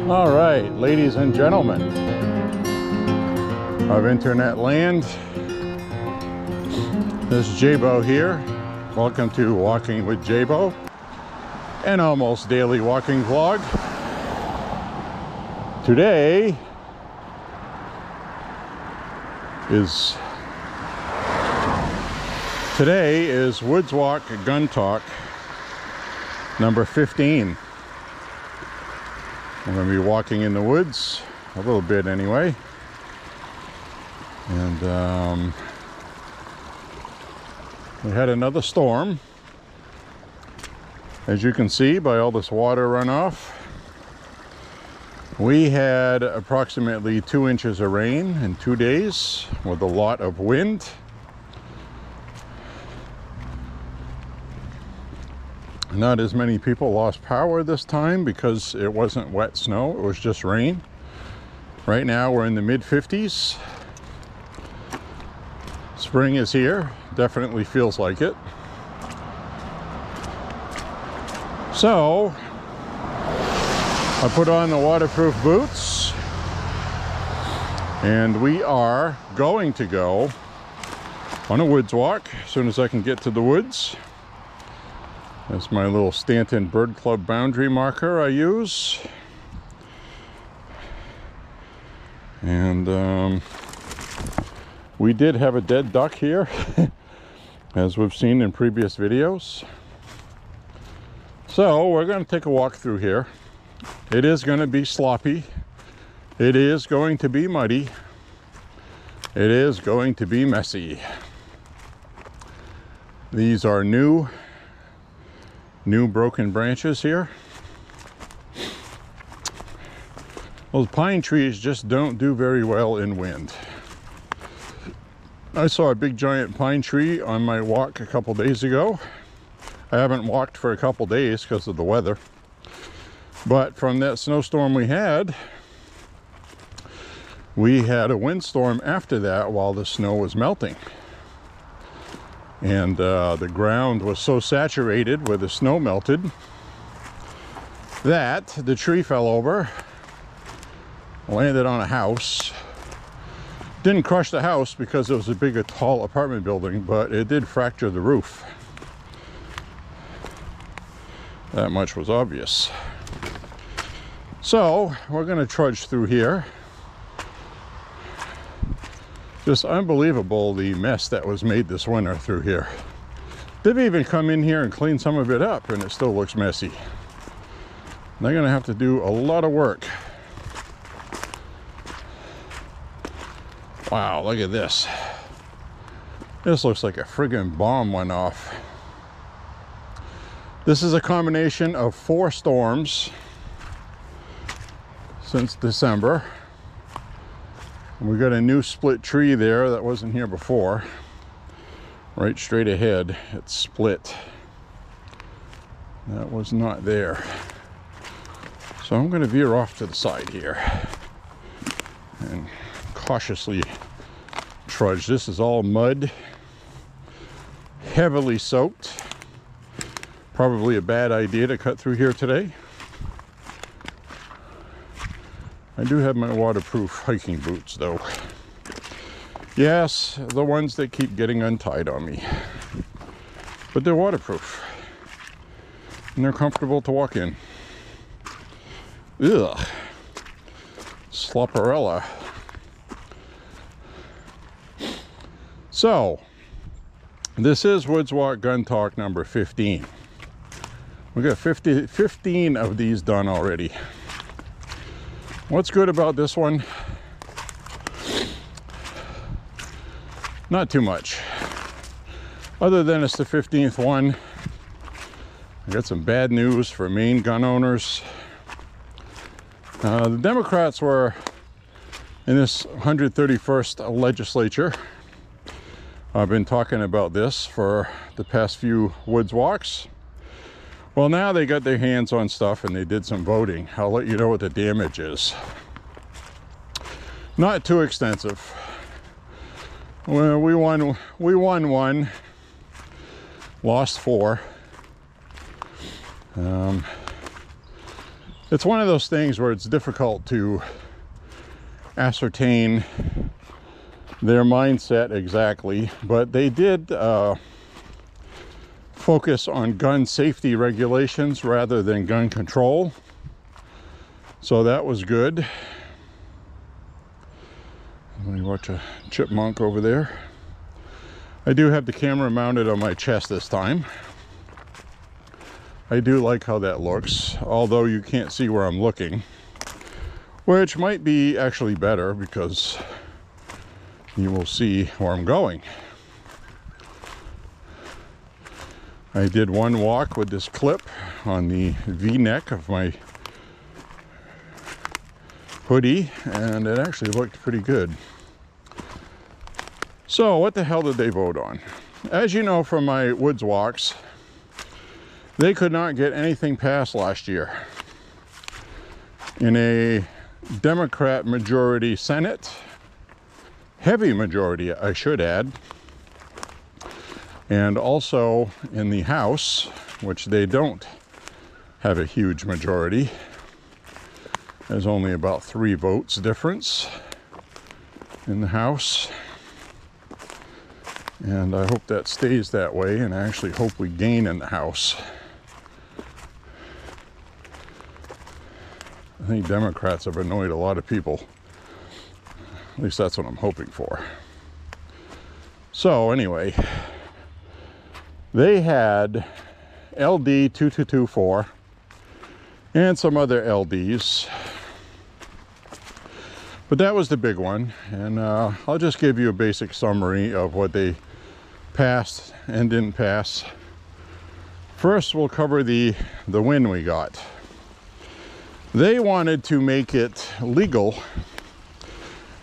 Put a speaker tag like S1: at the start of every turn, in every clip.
S1: All right, ladies and gentlemen of internet land, this is Jabo here. Welcome to Walking with Jabo, an almost daily walking vlog. Today is Woods Walk Gun Talk number 15. I'm going to be walking in the woods a little bit anyway, and we had another storm, as you can see by all this water runoff. We had approximately 2 inches of rain in 2 days with a lot of wind. Not as many people lost power this time because it wasn't wet snow, it was just rain. Right now we're in the mid-50s. Spring is here, definitely feels like it. So I put on the waterproof boots and we are going to go on a woods walk as soon as I can get to the woods. That's my little Stanton Bird Club boundary marker I use. And we did have a dead duck here, as we've seen in previous videos. So we're going to take a walk through here. It is going to be sloppy. It is going to be muddy. It is going to be messy. These are new broken branches here. Those pine trees just don't do very well in wind. I saw a big giant pine tree on my walk a couple days ago. I haven't walked for a couple days because of the weather, but from that snowstorm we had a windstorm after that while the snow was melting. And the ground was so saturated where the snow melted that the tree fell over, landed on a house. Didn't crush the house because it was a big, tall apartment building, but it did fracture the roof. That much was obvious. So we're going to trudge through here. Just unbelievable the mess that was made this winter through here. They've even come in here and cleaned some of it up and it still looks messy. They're gonna have to do a lot of work. Wow, look at this. This looks like a friggin' bomb went off. This is a combination of 4 storms since December. We got a new split tree there that wasn't here before. Right straight ahead, it's split. That was not there. So I'm going to veer off to the side here and cautiously trudge. This is all mud, heavily soaked. Probably a bad idea to cut through here today. I do have my waterproof hiking boots though. Yes, the ones that keep getting untied on me. But they're waterproof. And they're comfortable to walk in. Ugh. Slopperella. So, this is Woods Walk Gun Talk number 15. We got 15 of these done already. What's good about this one? Not too much. Other than it's the 15th one. I got some bad news for Maine gun owners. The Democrats were in this 131st legislature. I've been talking about this for the past few woods walks. Well, now they got their hands on stuff and they did some voting. I'll let you know what the damage is. Not too extensive. Well, we won 1, lost 4. it's one of those things where it's difficult to ascertain their mindset exactly, but they did focus on gun safety regulations rather than gun control, so that was good. Let me watch a chipmunk over there. I do have the camera mounted on my chest this time. I do like how that looks, although you can't see where I'm looking, which might be actually better because you will see where I'm going. I did one walk with this clip on the V-neck of my hoodie, and it actually looked pretty good. So what the hell did they vote on? As you know from my woods walks, they could not get anything passed last year. In a Democrat majority Senate, heavy majority I should add, and also in the House, which they don't have a huge majority. There's only about 3 votes difference in the House. And I hope that stays that way, and I actually hope we gain in the House. I think Democrats have annoyed a lot of people. At least that's what I'm hoping for. So anyway, they had LD 2224 and some other LDs. But that was the big one, and I'll just give you a basic summary of what they passed and didn't pass. First, we'll cover the win we got. They wanted to make it legal,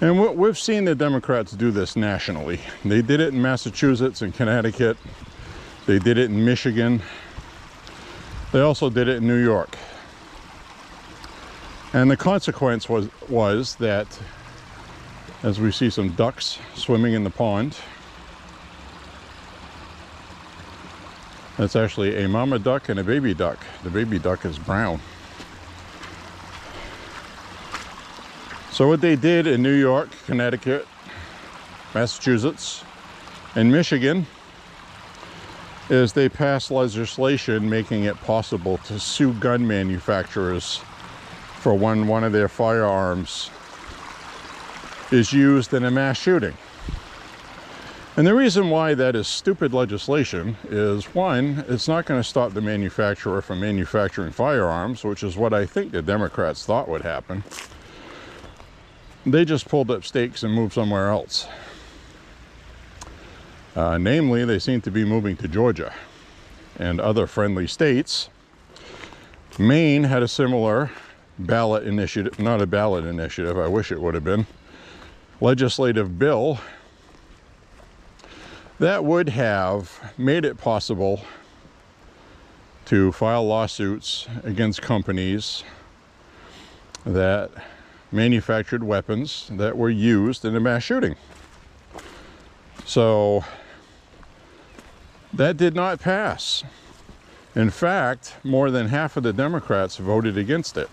S1: and we've seen the Democrats do this nationally. They did it in Massachusetts and Connecticut. They did it in Michigan. They also did it in New York. And the consequence was that, as we see some ducks swimming in the pond, that's actually a mama duck and a baby duck. The baby duck is brown. So what they did in New York, Connecticut, Massachusetts, and Michigan is they passed legislation making it possible to sue gun manufacturers for when one of their firearms is used in a mass shooting. And the reason why that is stupid legislation is, one, it's not going to stop the manufacturer from manufacturing firearms, which is what I think the Democrats thought would happen. They just pulled up stakes and moved somewhere else. Namely, they seem to be moving to Georgia and other friendly states. Maine had a similar ballot initiative, not a ballot initiative, I wish it would have been, legislative bill that would have made it possible to file lawsuits against companies that manufactured weapons that were used in a mass shooting. So that did not pass. In fact, more than half of the Democrats voted against it.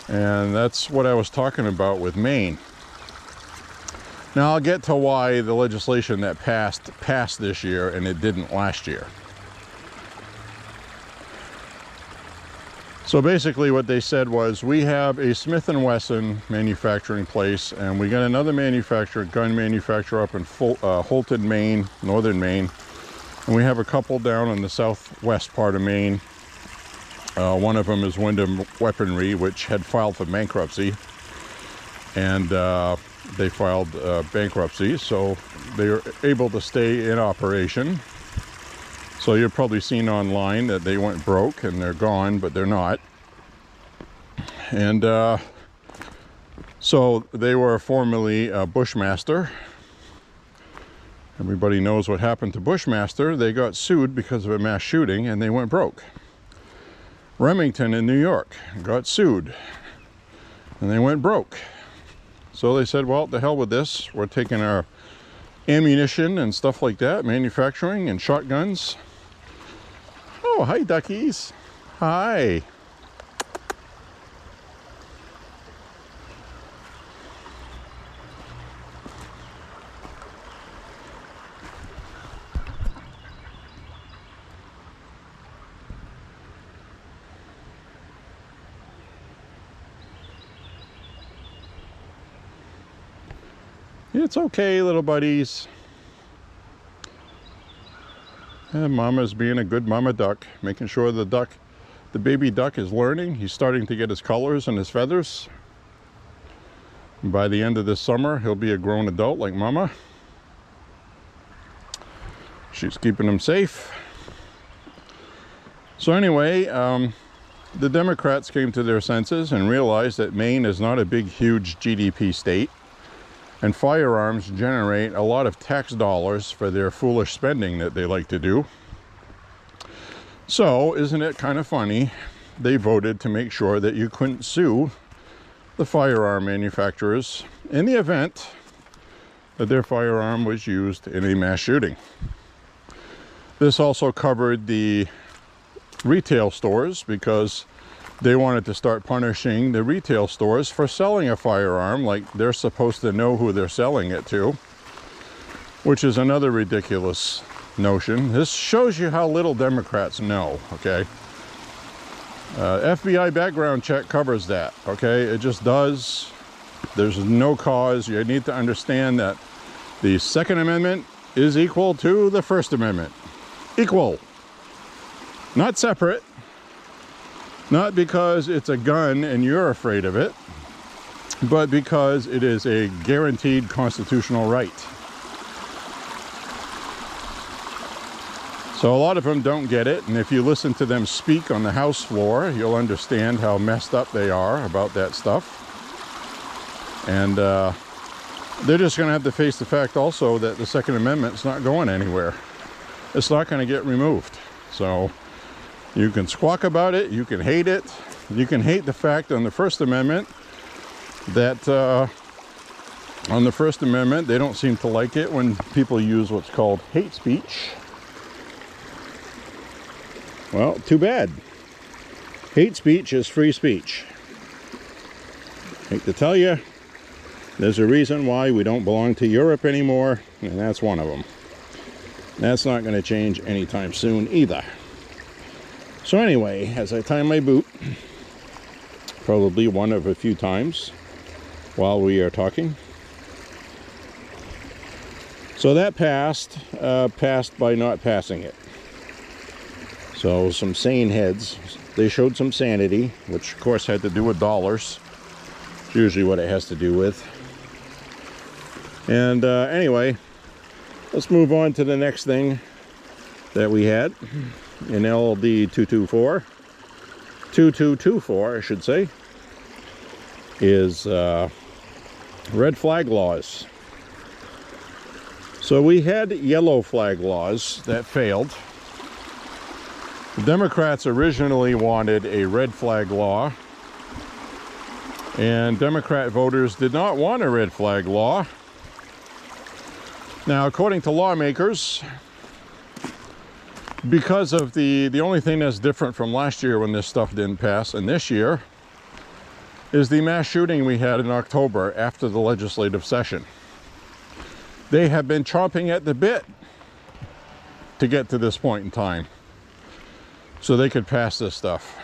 S1: And that's what I was talking about with Maine. Now I'll get to why the legislation that passed this year and it didn't last year. So basically what they said was, we have a Smith & Wesson manufacturing place, and we got another gun manufacturer up in Holton, Maine, northern Maine. And we have a couple down in the southwest part of Maine. One of them is Wyndham Weaponry, which had filed for bankruptcy. And they filed bankruptcy, so they were able to stay in operation. So you've probably seen online that they went broke and they're gone, but they're not. And so they were formerly Bushmaster. Everybody knows what happened to Bushmaster. They got sued because of a mass shooting and they went broke. Remington in New York got sued and they went broke. So they said, well, the hell with this. We're taking our ammunition and stuff like that, manufacturing and shotguns. Oh, hi, duckies. Hi. It's okay, little buddies. And Mama's being a good mama duck, making sure the baby duck is learning. He's starting to get his colors and his feathers. And by the end of this summer, he'll be a grown adult like Mama. She's keeping him safe. So anyway, the Democrats came to their senses and realized that Maine is not a big, huge GDP state. And firearms generate a lot of tax dollars for their foolish spending that they like to do. So, isn't it kind of funny? They voted to make sure that you couldn't sue the firearm manufacturers in the event that their firearm was used in a mass shooting. This also covered the retail stores because they wanted to start punishing the retail stores for selling a firearm, like they're supposed to know who they're selling it to, which is another ridiculous notion. This shows you how little Democrats know, okay? FBI background check covers that, okay? It just does. There's no cause. You need to understand that the Second Amendment is equal to the First Amendment. Equal. Not separate. Not because it's a gun and you're afraid of it, but because it is a guaranteed constitutional right. So a lot of them don't get it, and if you listen to them speak on the House floor, you'll understand how messed up they are about that stuff. And they're just going to have to face the fact also that the Second Amendment's not going anywhere. It's not going to get removed. So you can squawk about it, you can hate it, you can hate the fact on the First Amendment that on the First Amendment they don't seem to like it when people use what's called hate speech. Well, too bad. Hate speech is free speech. Hate to tell you, there's a reason why we don't belong to Europe anymore, and that's one of them. That's not going to change anytime soon either. So anyway, as I tie my boot, probably one of a few times while we are talking. So that passed by not passing it. So some sane heads, they showed some sanity, which of course had to do with dollars. It's usually what it has to do with. And anyway, let's move on to the next thing that we had in LD 2224, I should say, is red flag laws. So we had yellow flag laws that failed. The Democrats originally wanted a red flag law, and Democrat voters did not want a red flag law. Now, according to lawmakers, because of the only thing that's different from last year when this stuff didn't pass and this year is the mass shooting we had in October after the legislative session. They have been chomping at the bit to get to this point in time so they could pass this stuff.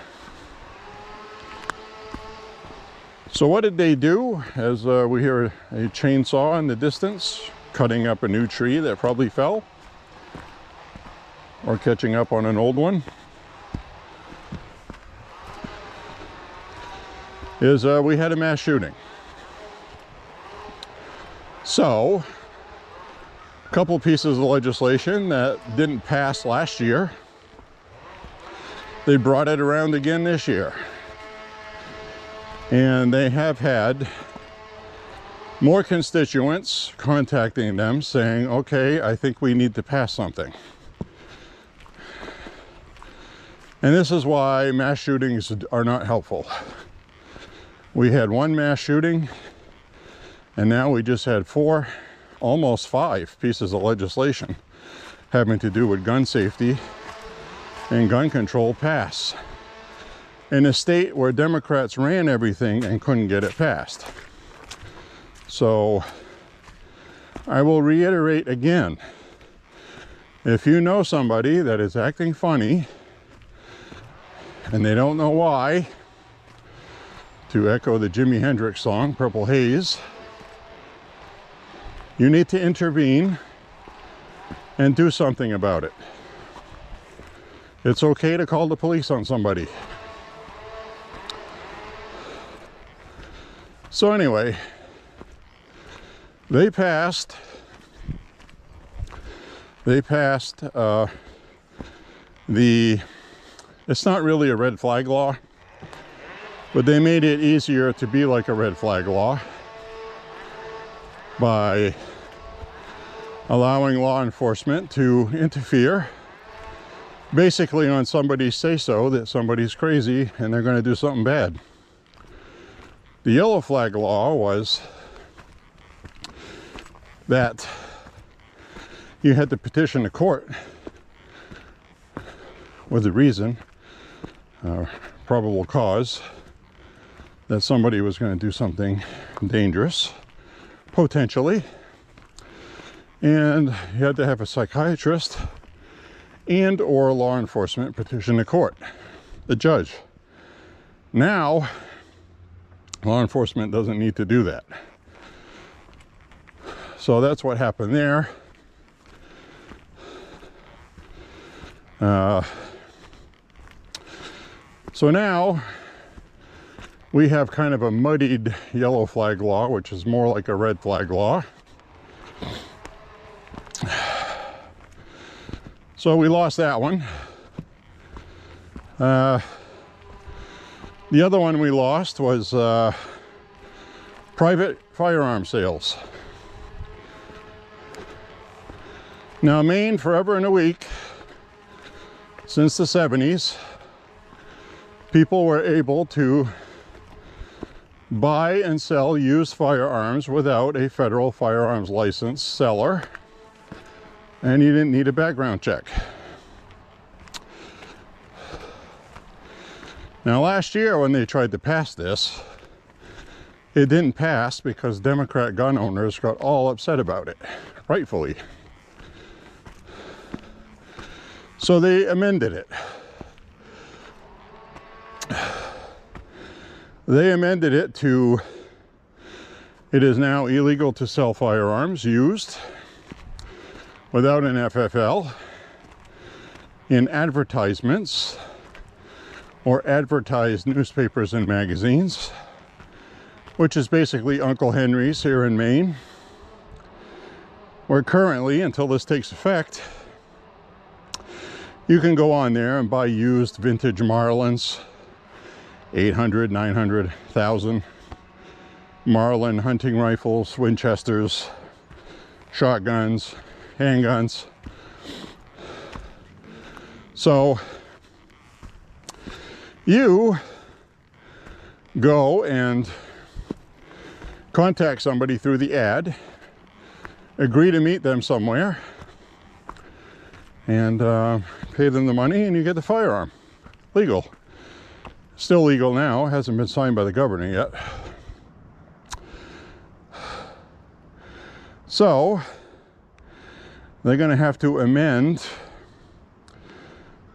S1: So what did they do? As we hear a chainsaw in the distance cutting up a new tree that probably fell or catching up on an old one, is we had a mass shooting. So a couple pieces of legislation that didn't pass last year, they brought it around again this year. And they have had more constituents contacting them saying, okay, I think we need to pass something. And this is why mass shootings are not helpful. We had one mass shooting, and now we just had 4, almost 5 pieces of legislation having to do with gun safety and gun control pass in a state where Democrats ran everything and couldn't get it passed. So I will reiterate again, if you know somebody that is acting funny and they don't know why, to echo the Jimi Hendrix song, Purple Haze, you need to intervene and do something about it. It's okay to call the police on somebody. So anyway, they passed it's not really a red flag law, but they made it easier to be like a red flag law by allowing law enforcement to interfere basically on somebody's say-so that somebody's crazy and they're going to do something bad. The yellow flag law was that you had to petition the court with a reason, probable cause, that somebody was going to do something dangerous, potentially, and you had to have a psychiatrist and or law enforcement petition the court, the judge. Now, law enforcement doesn't need to do that. So that's what happened there. So now we have kind of a muddied yellow flag law, which is more like a red flag law. So we lost that one. The other one we lost was private firearm sales. Now, Maine, forever and a week, since the 70s, people were able to buy and sell used firearms without a federal firearms license seller, and you didn't need a background check. Now, last year when they tried to pass this, it didn't pass because Democrat gun owners got all upset about it, rightfully. So they amended it. They amended it to, it is now illegal to sell firearms used without an FFL in advertisements or advertised newspapers and magazines, which is basically Uncle Henry's here in Maine, where currently, until this takes effect, you can go on there and buy used vintage Marlins, 800, 900, 1,000 Marlin hunting rifles, Winchesters, shotguns, handguns. So you go and contact somebody through the ad, agree to meet them somewhere, and pay them the money, and you get the firearm. Legal. Still legal now. It hasn't been signed by the governor yet. So they're going to have to amend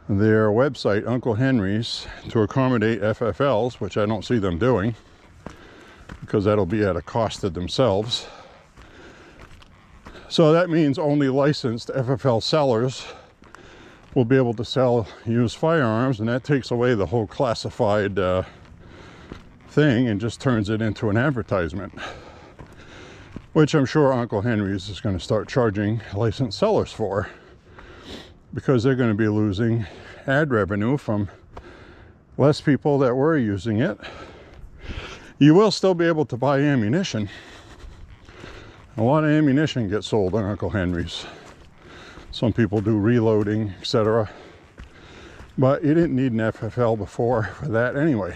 S1: their website, Uncle Henry's, to accommodate FFLs, which I don't see them doing, because that'll be at a cost to themselves. So that means only licensed FFL sellers will be able to sell used firearms, and that takes away the whole classified thing and just turns it into an advertisement, which I'm sure Uncle Henry's is going to start charging licensed sellers for, because they're going to be losing ad revenue from less people that were using it. You will still be able to buy ammunition. A lot of ammunition gets sold on Uncle Henry's. Some people do reloading, etc. But you didn't need an FFL before for that anyway.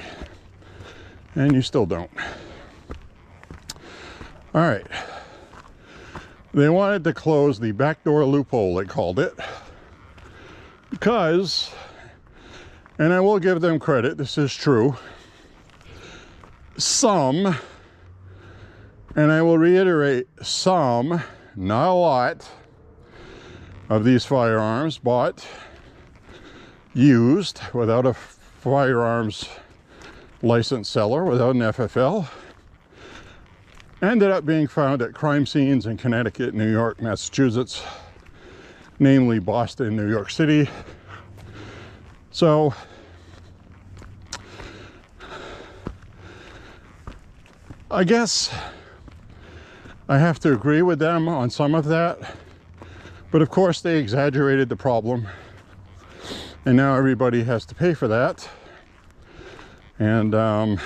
S1: And you still don't. All right. They wanted to close the backdoor loophole, they called it. Because, and I will give them credit, this is true, some, and I will reiterate, some, not a lot, of these firearms bought used without a firearms license seller, without an FFL, ended up being found at crime scenes in Connecticut, New York, Massachusetts, namely Boston, New York City. So I guess I have to agree with them on some of that, but of course they exaggerated the problem, and now everybody has to pay for that. And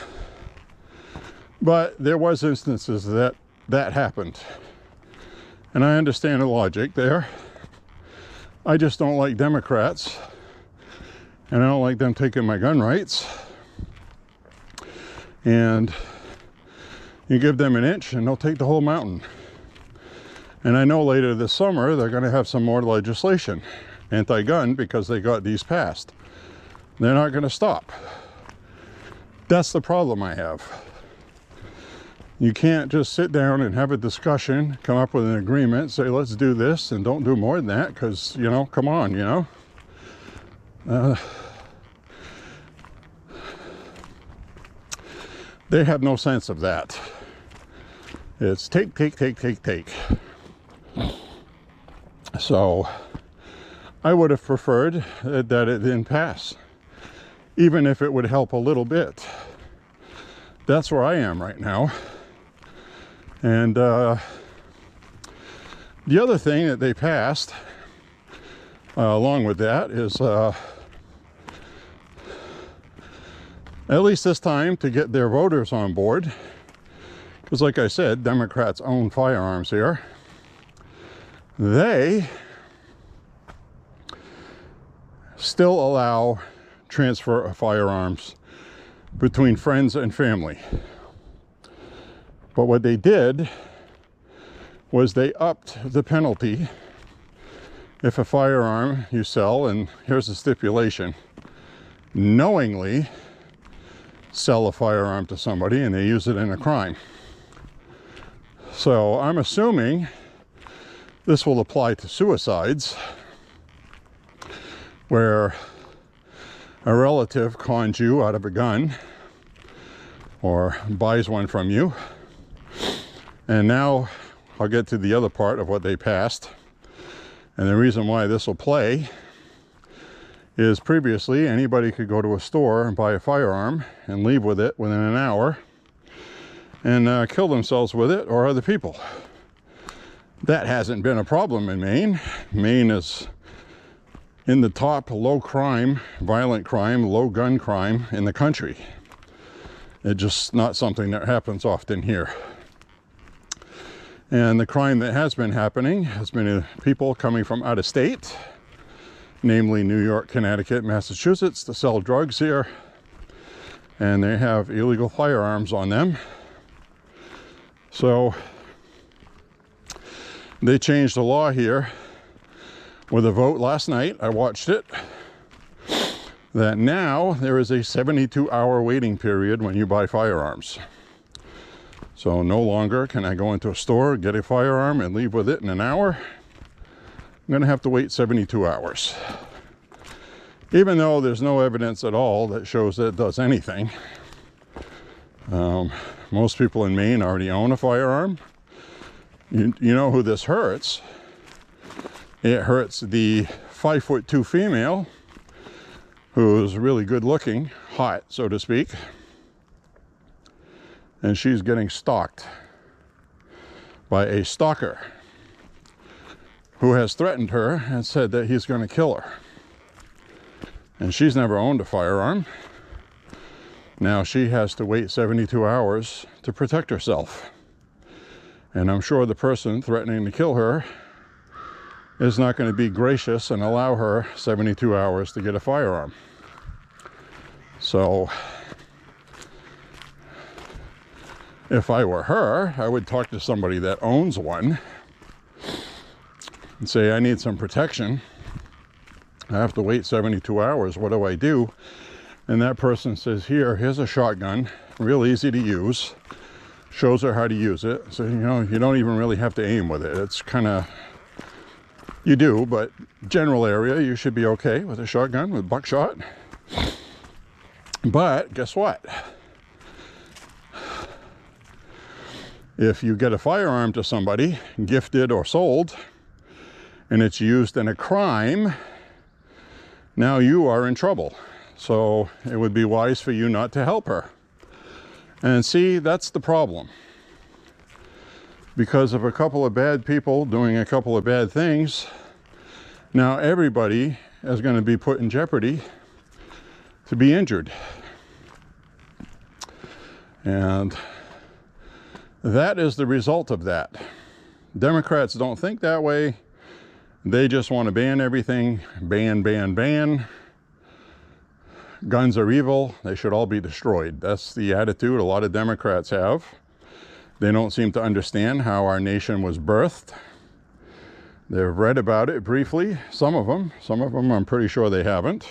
S1: but there was instances that happened, and I understand the logic there. I just don't like Democrats, and I don't like them taking my gun rights. And you give them an inch and they'll take the whole mountain. And I know later this summer they're going to have some more legislation, anti-gun, because they got these passed. They're not going to stop. That's the problem I have. You can't just sit down and have a discussion, come up with an agreement, say let's do this, and don't do more than that, because, you know, come on, you know. They have no sense of that. It's take, take, take, take, take. So I would have preferred that it didn't pass, even if it would help a little bit. That's where I am right now. And the other thing that they passed along with that is at least this time, to get their voters on board, because like I said, Democrats own firearms here. They still allow transfer of firearms between friends and family. But what they did was they upped the penalty if a firearm you sell, and here's the stipulation, knowingly sell a firearm to somebody and they use it in a crime. So I'm assuming this will apply to suicides, where a relative cons you out of a gun or buys one from you. And now I'll get to the other part of what they passed. And the reason why this will play is previously anybody could go to a store and buy a firearm and leave with it within an hour and kill themselves with it or other people. That hasn't been a problem in Maine. Maine is in the top low crime, violent crime, low gun crime in the country. It's just not something that happens often here. And the crime that has been happening has been people coming from out of state, namely New York, Connecticut, Massachusetts, to sell drugs here. And they have illegal firearms on them. So they changed the law here with a vote last night. I watched it. That now there is a 72-hour waiting period when you buy firearms. So no longer can I go into a store, get a firearm, and leave with it in an hour. I'm going to have to wait 72 hours. Even though there's no evidence at all that shows that it does anything. Most people in Maine already own a firearm. You know who this hurts? It hurts the 5'2" female who's really good looking, hot, so to speak. And she's getting stalked by a stalker who has threatened her and said that he's going to kill her. And she's never owned a firearm. Now she has to wait 72 hours to protect herself. And I'm sure the person threatening to kill her is not going to be gracious and allow her 72 hours to get a firearm. So if I were her, I would talk to somebody that owns one and say, I need some protection. I have to wait 72 hours. What do I do? And that person says, here's a shotgun, real easy to use. Shows her how to use it. So, you know, you don't even really have to aim with it. It's kind of, you do, but general area, you should be okay with a shotgun, with buckshot. But guess what? If you get a firearm to somebody, gifted or sold, and it's used in a crime, now you are in trouble. So it would be wise for you not to help her. And see, that's the problem. Because of a couple of bad people doing a couple of bad things, now everybody is going to be put in jeopardy to be injured. And that is the result of that. Democrats don't think that way. They just want to ban everything. Ban, ban, ban. Guns are evil. They should all be destroyed. That's the attitude a lot of Democrats have. They don't seem to understand how our nation was birthed. They've read about it briefly, some of them. Some of them I'm pretty sure they haven't.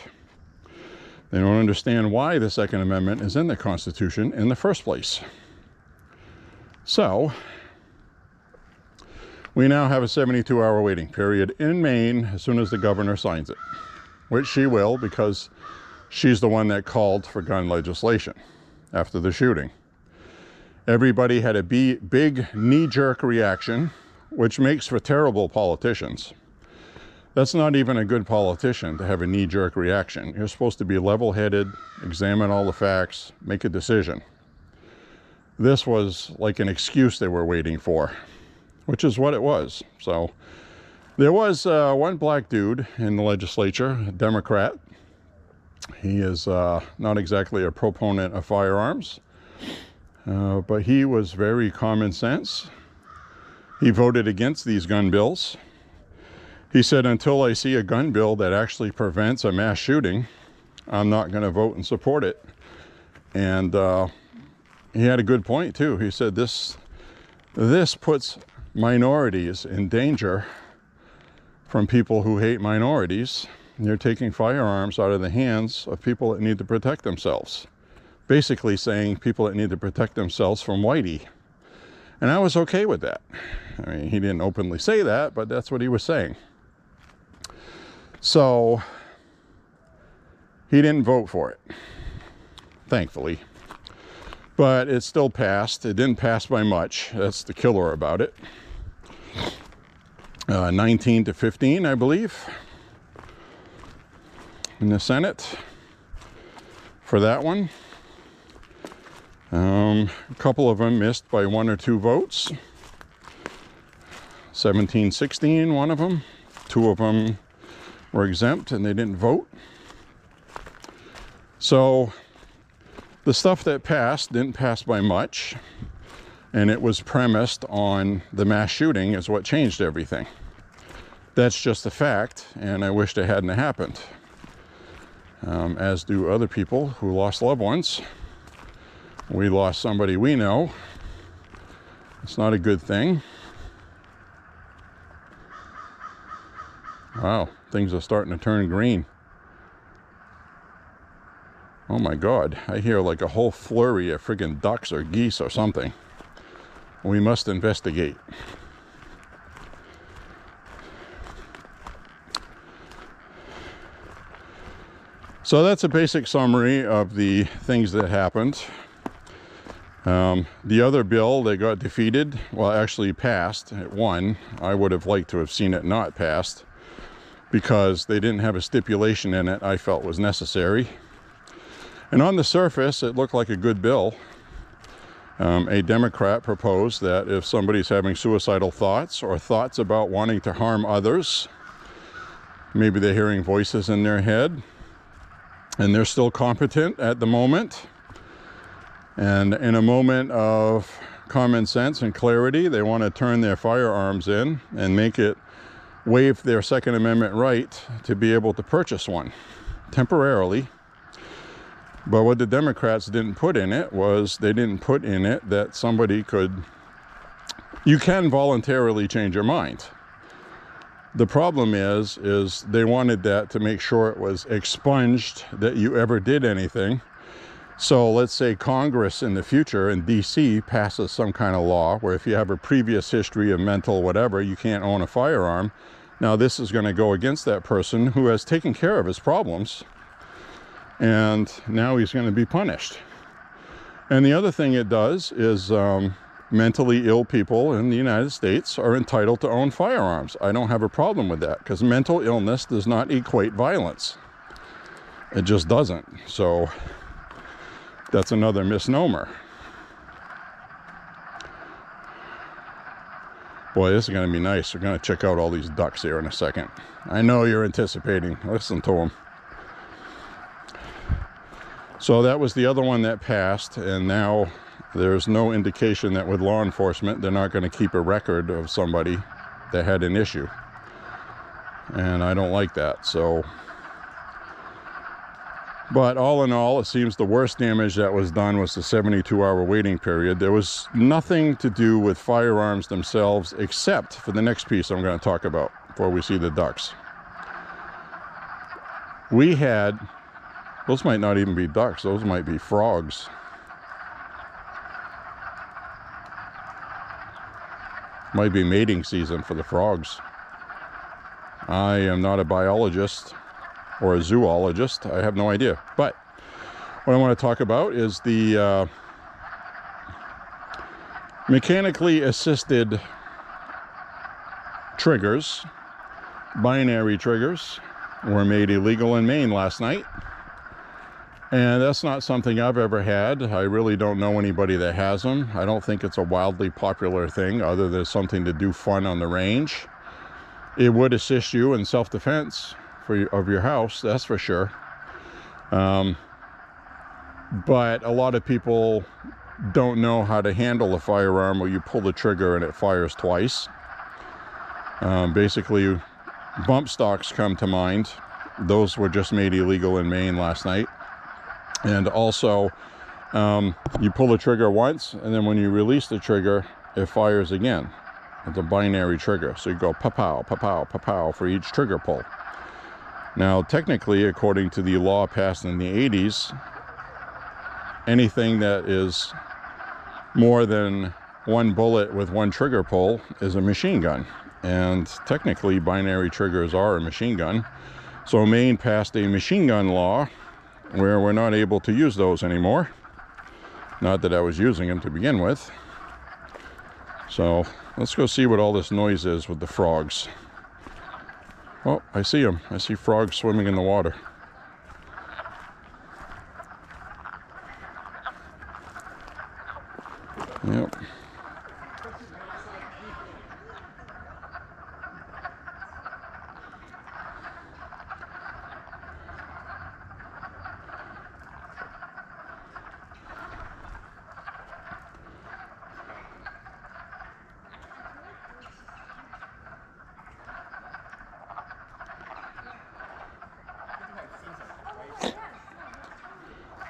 S1: They don't understand why the Second Amendment is in the Constitution in the first place. So, we now have a 72-hour waiting period in Maine as soon as the governor signs it, which she will, because she's the one that called for gun legislation after the shooting. Everybody had a big knee-jerk reaction, which makes for terrible politicians. That's not even a good politician to have a knee-jerk reaction. You're supposed to be level-headed, examine all the facts, make a decision. This was like an excuse they were waiting for, which is what it was. So there was one black dude in the legislature, a Democrat. He is not exactly a proponent of firearms. But he was very common sense. He voted against these gun bills. He said, until I see a gun bill that actually prevents a mass shooting, I'm not going to vote and support it. And he had a good point, too. He said, this puts minorities in danger from people who hate minorities. They're taking firearms out of the hands of people that need to protect themselves. Basically saying people that need to protect themselves from whitey. And I was okay with that. I mean, he didn't openly say that, but that's what he was saying. So, he didn't vote for it, thankfully. But it still passed. It didn't pass by much. That's the killer about it. 19 to 15, I believe, in the Senate for that one. A couple of them missed by 1 or 2 votes. 17-16, one of them. 2 of them were exempt and they didn't vote. So the stuff that passed didn't pass by much, and it was premised on the mass shooting is what changed everything. That's just a fact, and I wished it hadn't happened. As do other people who lost loved ones. We lost somebody we know. It's not a good thing. Wow, things are starting to turn green. Oh my God, I hear like a whole flurry of friggin' ducks or geese or something. We must investigate. So that's a basic summary of the things that happened. The other bill that got defeated, well, actually passed. It won. I would have liked to have seen it not passed because they didn't have a stipulation in it I felt was necessary. And on the surface, it looked like a good bill. A Democrat proposed that if somebody's having suicidal thoughts or thoughts about wanting to harm others, maybe they're hearing voices in their head, and they're still competent at the moment, and in a moment of common sense and clarity, they want to turn their firearms in and make it waive their Second Amendment right to be able to purchase one temporarily. But what the Democrats didn't put in it was they didn't put in it that somebody could, you can voluntarily change your mind. The problem is they wanted that to make sure it was expunged that you ever did anything. So let's say Congress in the future in DC passes some kind of law where if you have a previous history of mental whatever, you can't own a firearm. Now this is going to go against that person who has taken care of his problems, and now he's going to be punished. And the other thing it does is mentally ill people in the United States are entitled to own firearms. I don't have a problem with that, because mental illness does not equate violence. It just doesn't. So that's another misnomer. Boy, this is going to be nice. We're going to check out all these ducks here in a second. I know you're anticipating. Listen to them. So that was the other one that passed, and now there's no indication that with law enforcement they're not going to keep a record of somebody that had an issue. And I don't like that. So, but all in all, it seems the worst damage that was done was the 72-hour waiting period. There was nothing to do with firearms themselves, except for the next piece I'm going to talk about before we see the ducks. We had, those might not even be ducks, those might be frogs. Might be mating season for the frogs. I am not a biologist or a zoologist. I have no idea. But what I want to talk about is the mechanically assisted triggers, binary triggers, were made illegal in Maine last night. And that's not something I've ever had. I really don't know anybody that has them. I don't think it's a wildly popular thing, other than something to do fun on the range. It would assist you in self-defense of your house, that's for sure. But a lot of people don't know how to handle a firearm where you pull the trigger and it fires twice. Basically, bump stocks come to mind. Those were just made illegal in Maine last night. And also, you pull the trigger once, and then when you release the trigger, it fires again. It's a binary trigger. So you go pa-pow, pa-pow, pa-pow for each trigger pull. Now, technically, according to the law passed in the 80s, anything that is more than one bullet with one trigger pull is a machine gun. And technically, binary triggers are a machine gun. So Maine passed a machine gun law where we're not able to use those anymore. Not that I was using them to begin with. So let's go see what all this noise is with the frogs. Oh, I see them. I see frogs swimming in the water. Yep.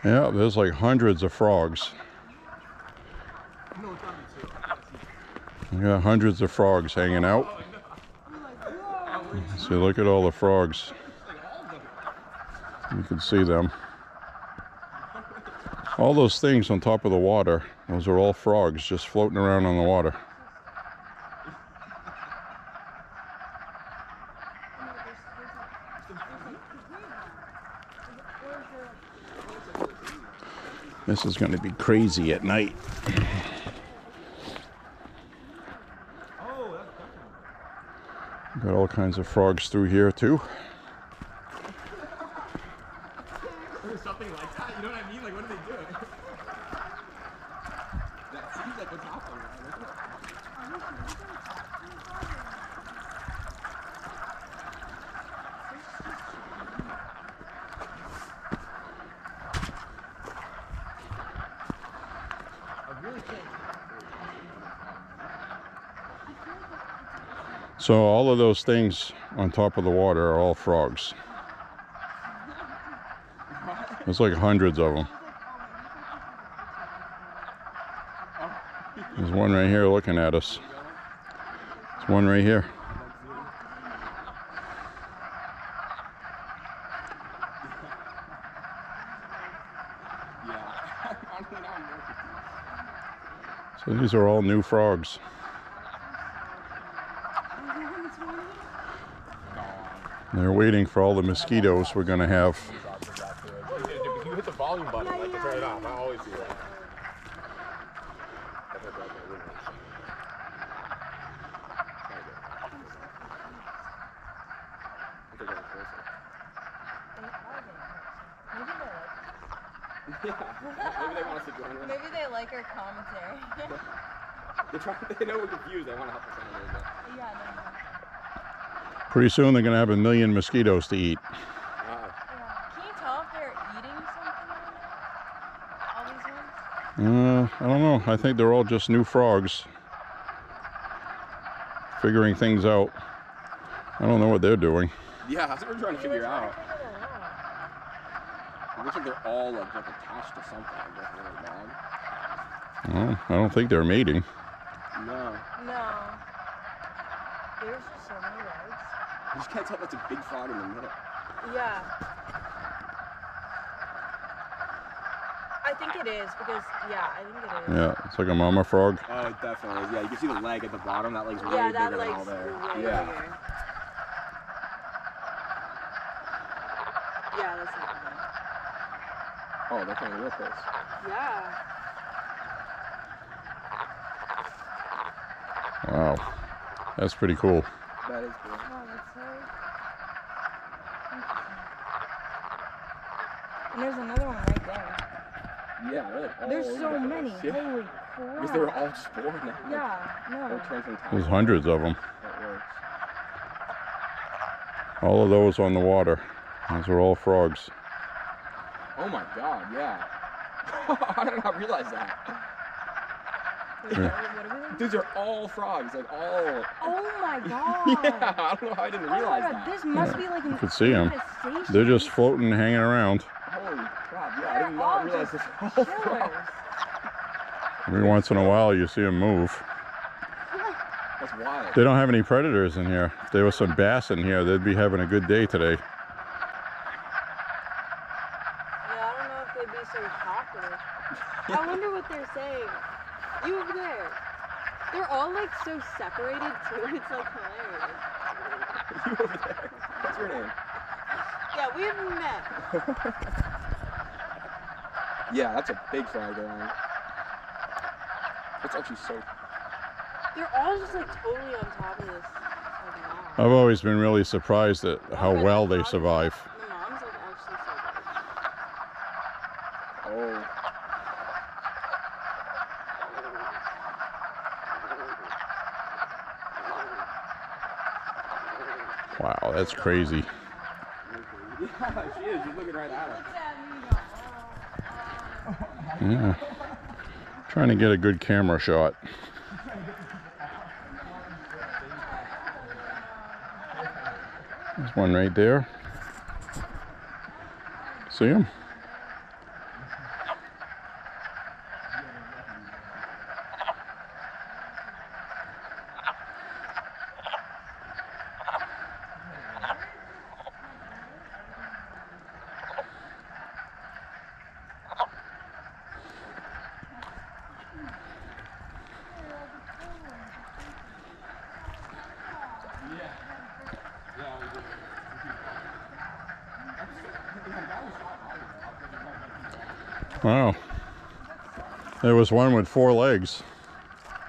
S1: Yeah, there's like hundreds of frogs. You got hundreds of frogs hanging out. See, look at all the frogs. You can see them. All those things on top of the water, those are all frogs just floating around on the water. This is going to be crazy at night. Got all kinds of frogs through here too.
S2: Something like that, you know what I mean? Like, what are they doing? That seems like what's happening.
S1: So all of those things on top of the water are all frogs. There's like hundreds of them. There's one right here looking at us. There's one right here. So these are all new frogs. They're waiting for all the mosquitoes we're going to have.
S2: You hit the volume button, like to turn it off. I always do that. genre.
S3: Maybe they like our commentary.
S2: They know we're confused. They want to help us out a little bit.
S3: Yeah,
S1: Pretty soon they're gonna have 1 million mosquitoes to eat.
S2: Wow.
S3: yeah. Can you tell if they're eating something right now? All these ones?
S1: I don't know. I think they're all just new frogs. Figuring things out. I don't know what they're doing.
S2: Yeah, that's what we're trying to figure out.
S3: Figure that out.
S2: It looks like they're all like attached to something. Like a little dog.
S1: Well, I don't think they're mating.
S2: No.
S3: No. There's just so many legs.
S2: You just can't tell that's a big frog in the middle.
S3: Yeah. I think it is because, yeah, I think it is.
S1: Yeah, it's like a mama frog.
S2: Oh, it definitely is. Yeah, you can see the leg at the bottom. That leg's way
S3: Yeah, that
S2: bigger than all
S3: leg's
S2: there.
S3: way
S2: Yeah.
S3: bigger. Yeah, that's not bad.
S2: Oh, they're coming real close.
S3: Yeah.
S1: Wow, that's pretty cool.
S2: That is cool.
S3: Oh, that's so interesting. And there's another one right there.
S2: Yeah, they're like all
S3: There's
S2: over
S3: so
S2: the
S3: many.
S2: place. Yeah.
S3: Holy
S2: Because
S3: crap.
S2: they were all spored now.
S3: Yeah,
S2: They're
S3: no.
S2: turned from
S1: There's
S2: town.
S1: hundreds of them.
S2: That works.
S1: All of those on the water. Those are all frogs.
S2: Oh my god, yeah. I did not realize that.
S3: Wait,
S1: Yeah.
S3: what are we looking
S2: These are all frogs, like all.
S3: Oh my god.
S2: Yeah, I don't know how I didn't
S3: Oh my
S2: realize
S3: god,
S2: that.
S3: this must be like an
S1: could see 'em.
S3: infestation.
S1: They're just floating, hanging around.
S2: Holy crap, yeah, I
S3: They're
S2: did
S3: all
S2: not realize
S3: just
S2: this all
S3: killers.
S2: frogs.
S1: Every once in a while you see them move.
S2: That's wild.
S1: They don't have any predators in here. If there was some bass in here, they'd be having a good day today.
S3: Yeah, I don't know if they'd be so talkative. I wonder what they're saying. You over there. They're all like so separated too. It's like hilarious.
S2: You over there. What's your name?
S3: Yeah, we haven't met.
S2: Yeah, that's a big frog they're on. That's actually so.
S3: They're all just like totally on top of this. Like, wow.
S1: I've always been really surprised at how
S3: Okay,
S1: well
S3: the
S1: they
S3: mom's-
S1: survive.
S3: The mom's like actually so
S2: Oh.
S1: Wow, that's crazy.
S2: Yeah, she is. She's looking right at
S3: good.
S2: him.
S1: Yeah. Trying to get a good camera shot. There's one right there. See him? Wow. There was one with 4 legs.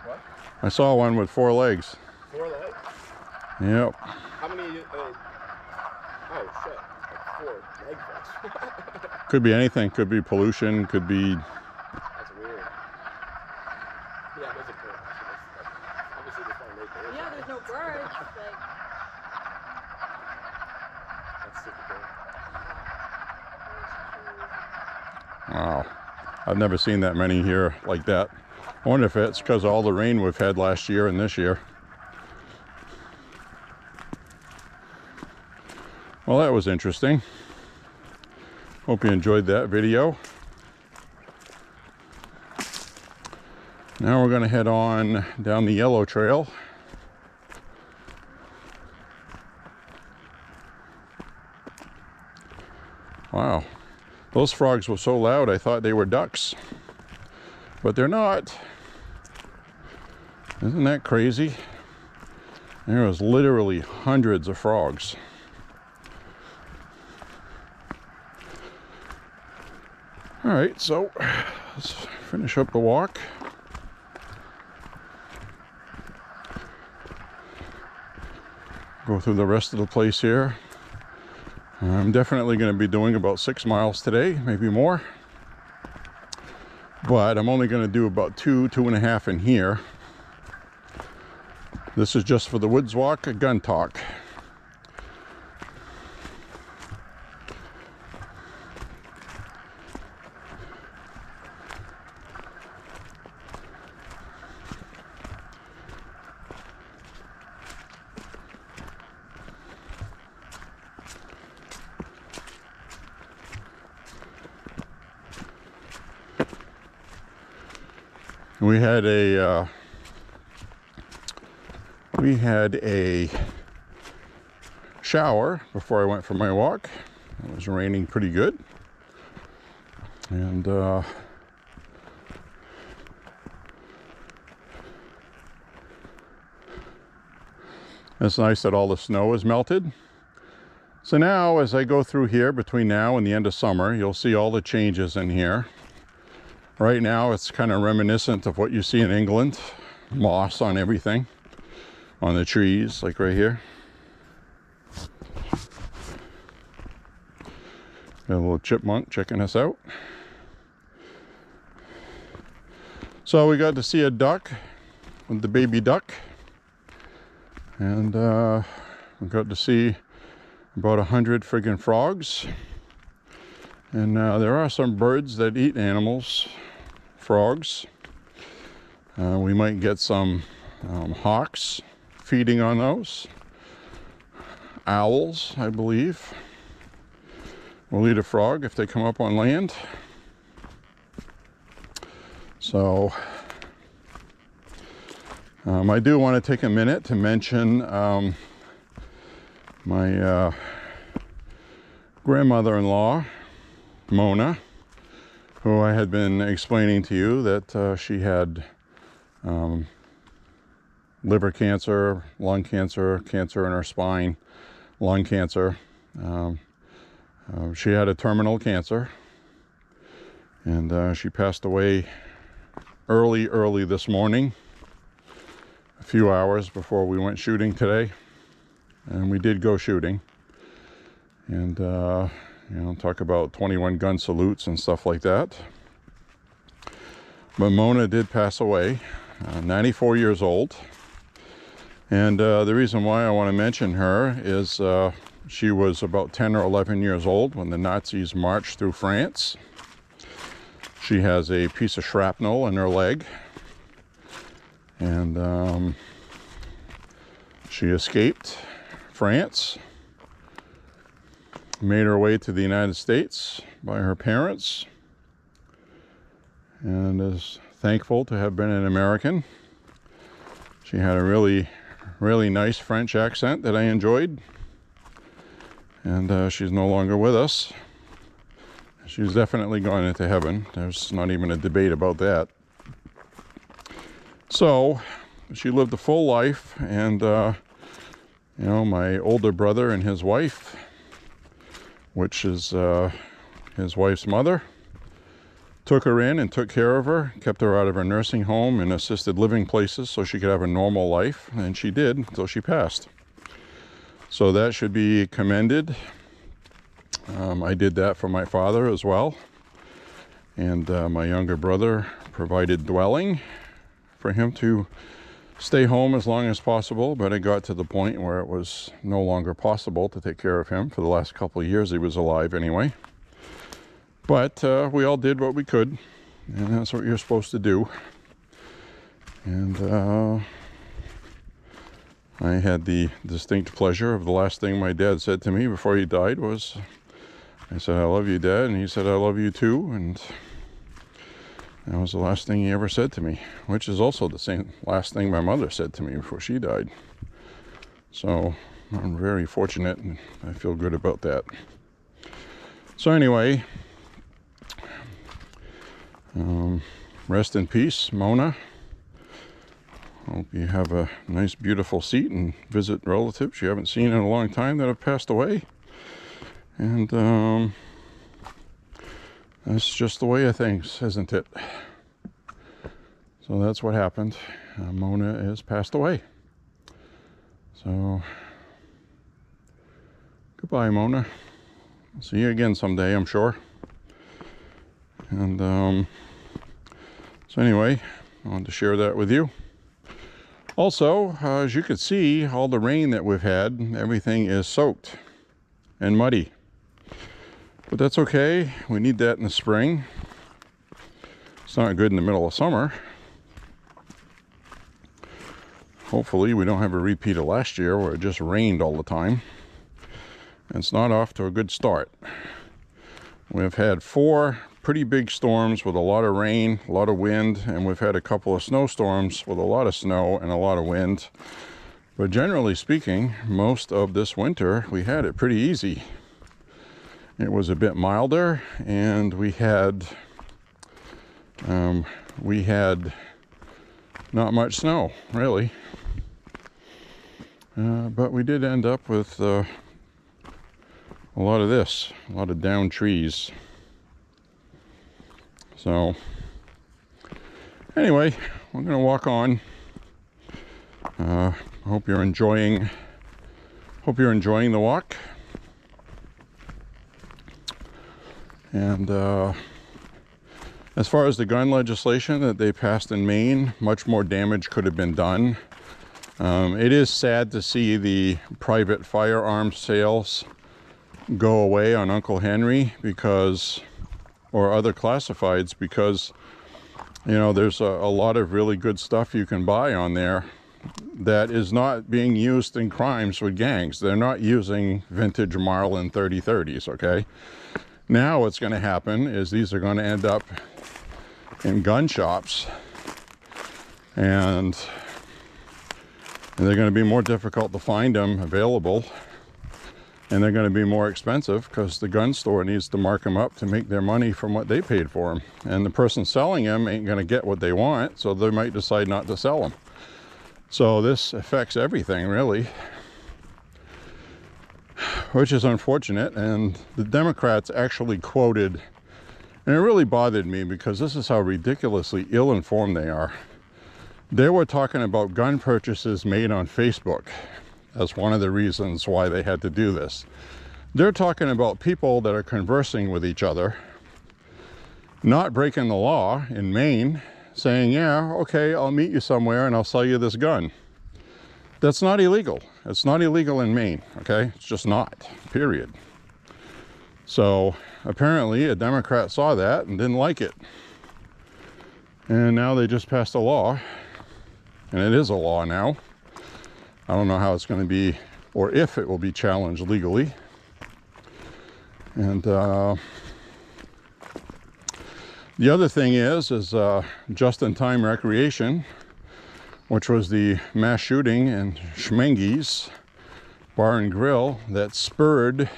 S2: What?
S1: I saw one with 4 legs.
S2: 4 legs?
S1: Yep.
S2: How many? Oh shit! Like 4 leg fish.
S1: Could be anything. Could be pollution. Could be.
S2: That's weird. Yeah, those are cool. Obviously, they find right there.
S3: Yeah, there's no birds. Like,
S2: That's super cool.
S1: Wow. I've never seen that many here like that. I wonder if it's because of all the rain we've had last year and this year. Well, that was interesting. Hope you enjoyed that video. Now we're going to head on down the yellow trail. Wow. Those frogs were so loud I thought they were ducks. But they're not. Isn't that crazy? There was literally hundreds of frogs. All right, so let's finish up the walk. Go through the rest of the place here. I'm definitely going to be doing about 6 miles today, maybe more. but I'm only going to do about 2.5 in here. This is just for the woods walk, a gun talk. We had a shower before I went for my walk. It was raining pretty good, and it's nice that all the snow is melted. So now, as I go through here between now and the end of summer, you'll see all the changes in here. Right now, it's kind of reminiscent of what you see in England. Moss on everything, on the trees, like right here. Got a little chipmunk checking us out. So we got to see a duck with the baby duck. And we got to see about 100 friggin' frogs. And there are some birds that eat animals, frogs. We might get some hawks feeding on those. Owls, I believe, will eat a frog if they come up on land. So I do want to take a minute to mention my grandmother-in-law, Mona, who I had been explaining to you that she had liver cancer, lung cancer, cancer in her spine, lung cancer. She had a terminal cancer, and she passed away early this morning, a few hours before we went shooting today. And we did go shooting, and you know, talk about 21 gun salutes and stuff like that. But Mona did pass away, 94 years old. And the reason why I want to mention her is she was about 10 or 11 years old when the Nazis marched through France. She has a piece of shrapnel in her leg, and she escaped France, made her way to the United States by her parents, and is thankful to have been an American. She had a really nice French accent that I enjoyed, and she's no longer with us. She's definitely gone into heaven. There's not even a debate about that. So she lived a full life, and you know, my older brother and his wife, which is his wife's mother, took her in and took care of her, kept her out of her nursing home and assisted living places so she could have a normal life, and she did until she passed. So that should be commended. I did that for my father as well, and my younger brother provided dwelling for him to stay home as long as possible, but it got to the point where it was no longer possible to take care of him. For the last couple of years he was alive anyway. But we all did what we could, and that's what you're supposed to do. And I had the distinct pleasure of the last thing my dad said to me before he died was, I said, "I love you, Dad," and he said, "I love you too," and that was the last thing he ever said to me, which is also the same last thing my mother said to me before she died. So I'm very fortunate, and I feel good about that. So anyway, rest in peace, Mona. Hope you have a nice, beautiful seat and visit relatives you haven't seen in a long time that have passed away. And that's just the way of things, isn't it? So that's what happened. Mona has passed away. So goodbye, Mona. I'll see you again someday, I'm sure. And So anyway, I wanted to share that with you. Also, as you can see, all the rain that we've had, everything is soaked and muddy. But that's okay. We need that in the spring. It's not good in the middle of summer. Hopefully we don't have a repeat of last year where it just rained all the time. And it's not off to a good start. We've had 4 pretty big storms with a lot of rain, a lot of wind, and we've had a couple of snowstorms with a lot of snow and a lot of wind. But generally speaking, most of this winter we had it pretty easy. It was a bit milder, and we had not much snow, really. But we did end up with a lot of this, a lot of downed trees. So anyway, we're going to walk on. Hope you're enjoying the walk. And as far as the gun legislation that they passed in Maine, much more damage could have been done. It is sad to see the private firearms sales go away on Uncle Henry or other classifieds, because you know there's a lot of really good stuff you can buy on there that is not being used in crimes with gangs. They're not using vintage Marlin 3030s, okay? Now what's going to happen is these are going to end up in gun shops, and they're going to be more difficult to find them available. And they're going to be more expensive because the gun store needs to mark them up to make their money from what they paid for them. And the person selling them ain't going to get what they want, so they might decide not to sell them. So this affects everything, really, which is unfortunate. And the Democrats actually quoted, and it really bothered me because this is how ridiculously ill-informed they are. They were talking about gun purchases made on Facebook. That's one of the reasons why they had to do this. They're talking about people that are conversing with each other, not breaking the law in Maine, saying, yeah, okay, I'll meet you somewhere and I'll sell you this gun. That's not illegal. It's not illegal in Maine, okay? It's just not, period. So apparently a Democrat saw that and didn't like it. And now they just passed a law, and it is a law now. I don't know how it's going to be, or if it will be challenged legally. And the other thing is just-in-time recreation, which was the mass shooting in Schmenge's Bar and Grill that spurred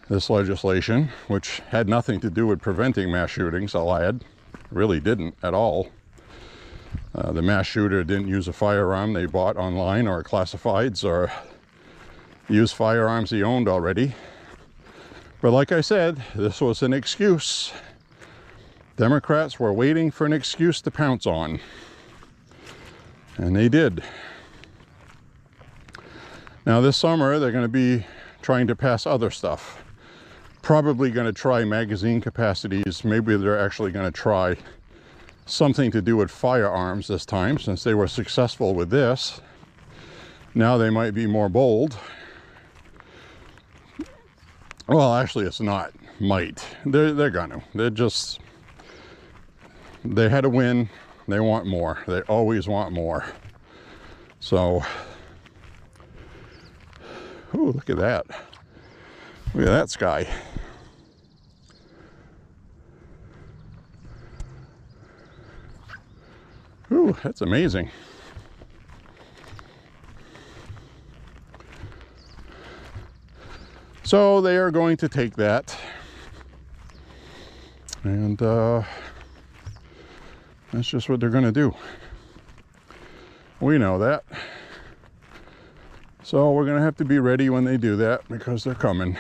S1: this legislation, which had nothing to do with preventing mass shootings, I'll add. Really didn't at all. The mass shooter didn't use a firearm they bought online or classifieds, or used firearms he owned already. But like I said, this was an excuse. Democrats were waiting for an excuse to pounce on. And they did. Now this summer, they're going to be trying to pass other stuff. Probably going to try magazine capacities. Maybe they're actually going to try something to do with firearms this time, since they were successful with this. Now they might be more bold. Well, actually it's not might. They're gonna. They had a win. They want more. They always want more. So, ooh, look at that. Look at that sky. Ooh, that's amazing. So they are going to take that, and that's just what they're going to do. We know that. So we're going to have to be ready when they do that, because they're coming.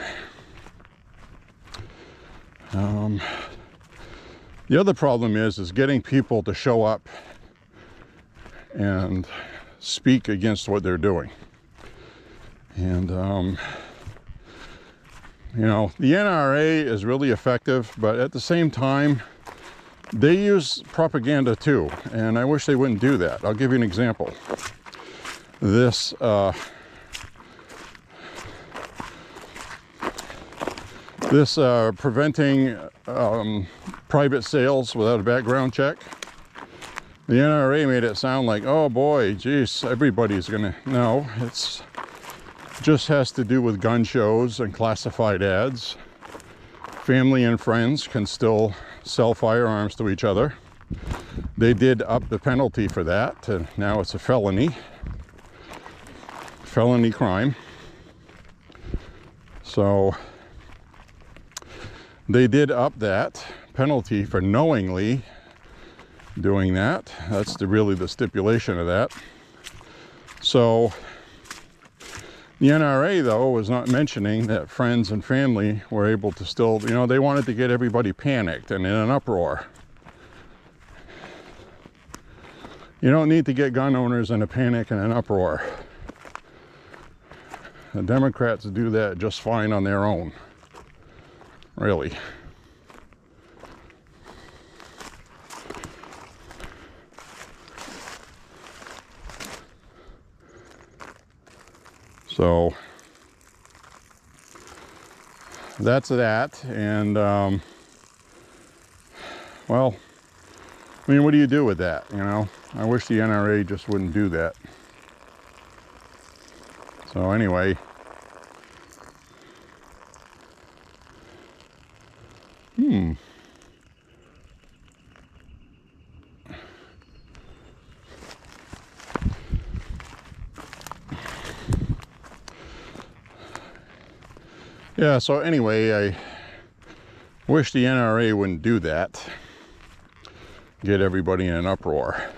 S1: The other problem is getting people to show up and speak against what they're doing. And you know, the NRA is really effective, but at the same time, They use propaganda too, and I wish they wouldn't do that. I'll give you an example. This preventing private sales without a background check. The NRA made it sound like, oh boy, geez, everybody's gonna. No, it's just has to do with gun shows and classified ads. Family and friends can still sell firearms to each other. They did up the penalty for that, and now it's a felony crime. So they did up that penalty for knowingly doing that. That's really the stipulation of that. So the NRA, though, was not mentioning that friends and family were able to still, you know, they wanted to get everybody panicked and in an uproar. You don't need to get gun owners in a panic and an uproar. The Democrats do that just fine on their own. Really. So that's that, and well, I mean, what do you do with that, you know? I wish the NRA just wouldn't do that. So anyway, yeah, so anyway, I wish the NRA wouldn't do that. Get everybody in an uproar.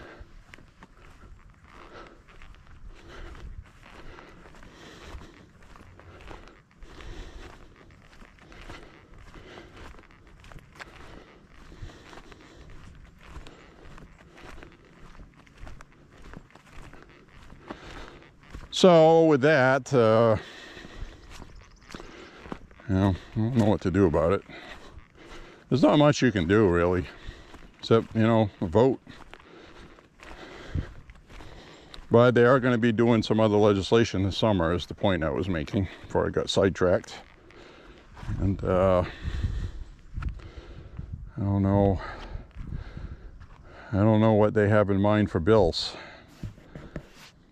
S1: So with that, you know, I don't know what to do about it. There's not much you can do, really, except, you know, vote. But they are going to be doing some other legislation this summer, is the point I was making before I got sidetracked. And I don't know what they have in mind for bills.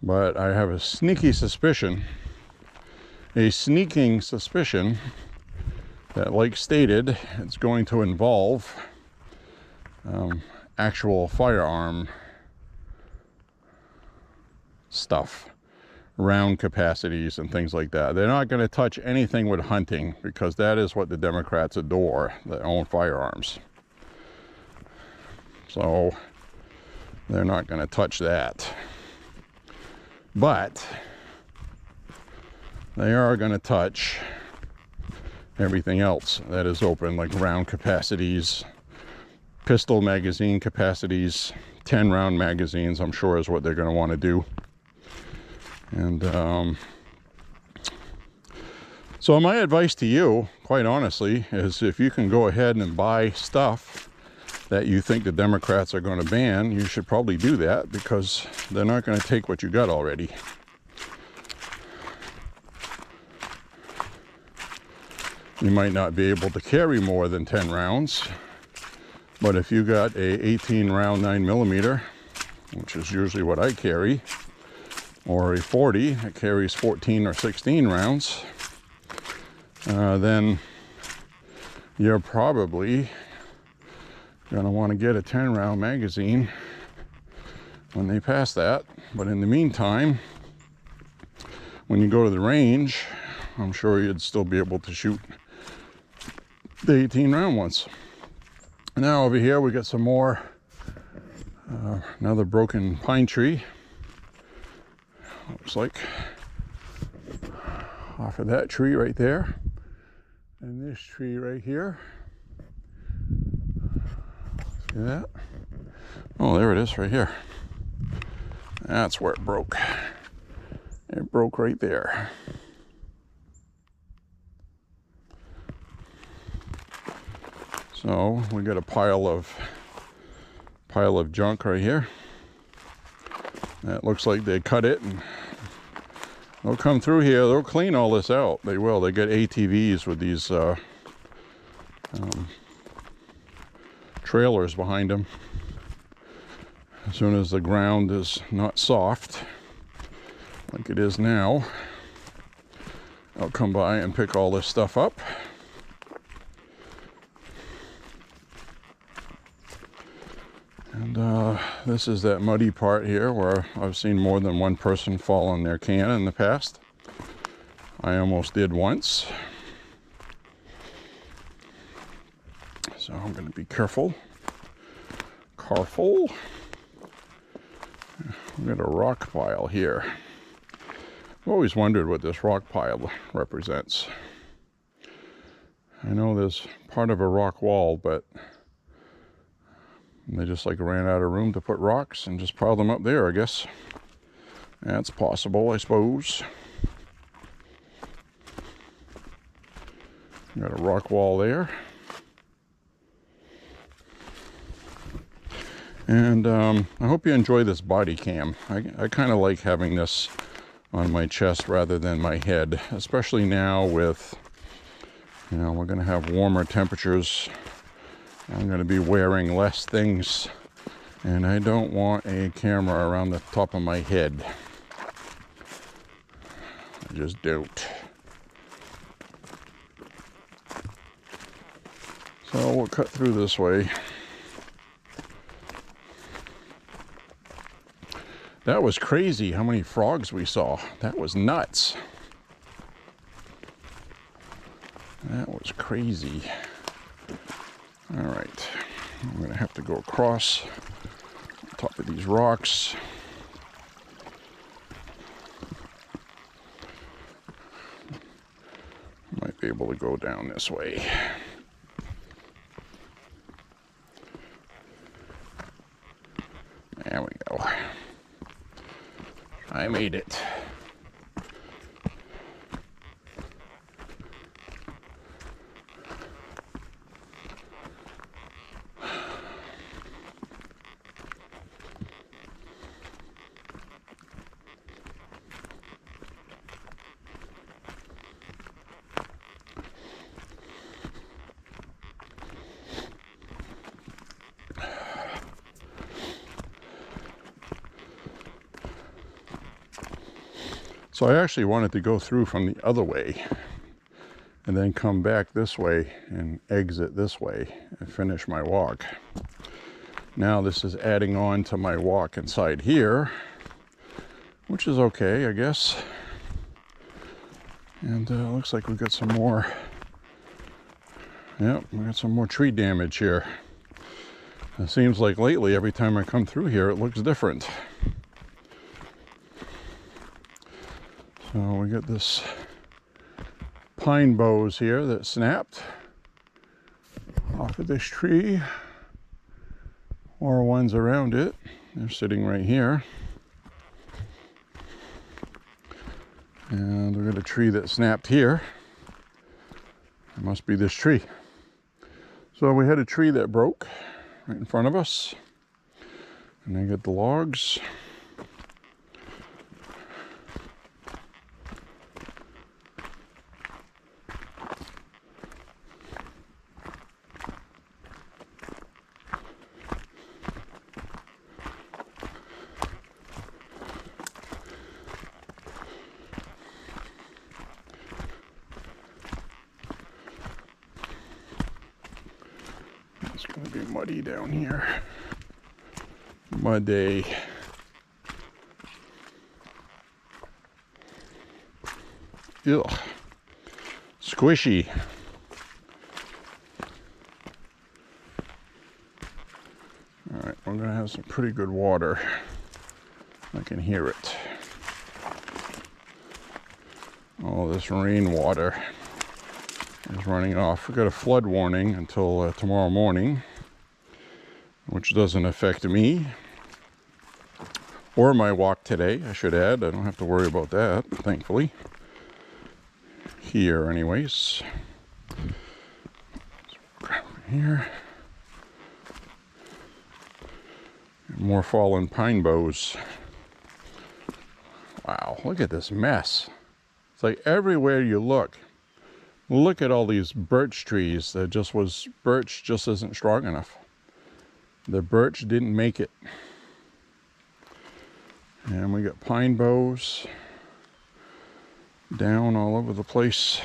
S1: But I have a sneaking suspicion that, like stated, it's going to involve actual firearm stuff, round capacities and things like that. They're not going to touch anything with hunting, because that is what the Democrats adore, their own firearms. So they're not going to touch that. But they are going to touch everything else that is open, like round capacities, pistol magazine capacities, 10 round magazines, I'm sure is what they're going to want to do. And so my advice to you, quite honestly, is if you can go ahead and buy stuff that you think the Democrats are going to ban, you should probably do that, because they're not going to take what you got already. You might not be able to carry more than 10 rounds, but if you got a 18 round 9mm, which is usually what I carry, or a 40 that carries 14 or 16 rounds, then you're probably going to want to get a 10 round magazine when they pass that. But in the meantime, when you go to the range, I'm sure you'd still be able to shoot the 18 round ones. Now over here we got some more, another broken pine tree, looks like, off of that tree right there, and this tree right here. See that? Oh, there it is right here. That's where it broke. It broke right there. So we got a pile of pile of junk right here. That looks like they cut it, and they'll come through here. They'll clean all this out. They will. They get ATVs with these trailers behind them. As soon as the ground is not soft, like it is now, I'll come by and pick all this stuff up. And this is that muddy part here where I've seen more than one person fall on their can in the past. I almost did once. So I'm going to be careful. Careful. We've got a rock pile here. I've always wondered what this rock pile represents. I know there's part of a rock wall, but they just like ran out of room to put rocks and just piled them up there, I guess. That's possible, I suppose. Got a rock wall there. And I hope you enjoy this body cam. I kind of like having this on my chest rather than my head, especially now with, you know, we're going to have warmer temperatures. I'm going to be wearing less things, and I don't want a camera around the top of my head. I just don't. So we'll cut through this way. That was crazy how many frogs we saw. That was nuts. That was crazy. All right, I'm gonna have to go across the top of these rocks. Might be able to go down this way. There we go. I made it. So I actually wanted to go through from the other way and then come back this way and exit this way and finish my walk. Now this is adding on to my walk inside here, which is okay, I guess. And looks like we've got some more. Yep, we got some more tree damage here. It seems like lately, every time I come through here, it looks different. So we got this pine boughs here that snapped off of this tree, or ones around it. They're sitting right here. And we got a tree that snapped here. It must be this tree. So we had a tree that broke right in front of us. And I got the logs. It's going to be muddy down here. Muddy. Ugh. Squishy. Alright, we're going to have some pretty good water. I can hear it. All this rainwater is running off. We've got a flood warning until tomorrow morning, which doesn't affect me or my walk today, I should add. I don't have to worry about that, thankfully. Here, anyways. Here. More fallen pine boughs. Wow, look at this mess. It's like everywhere you look. Look at all these birch trees. Birch just isn't strong enough. The birch didn't make it. And we got pine boughs down all over the place.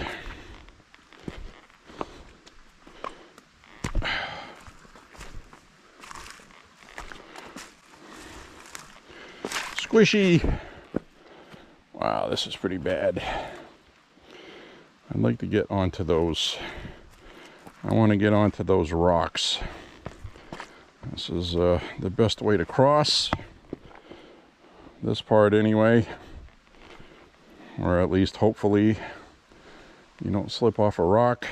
S1: Squishy. Wow, this is pretty bad. I'd like to get onto those. I want to get onto those rocks. This is the best way to cross. This part anyway. Or at least hopefully you don't slip off a rock.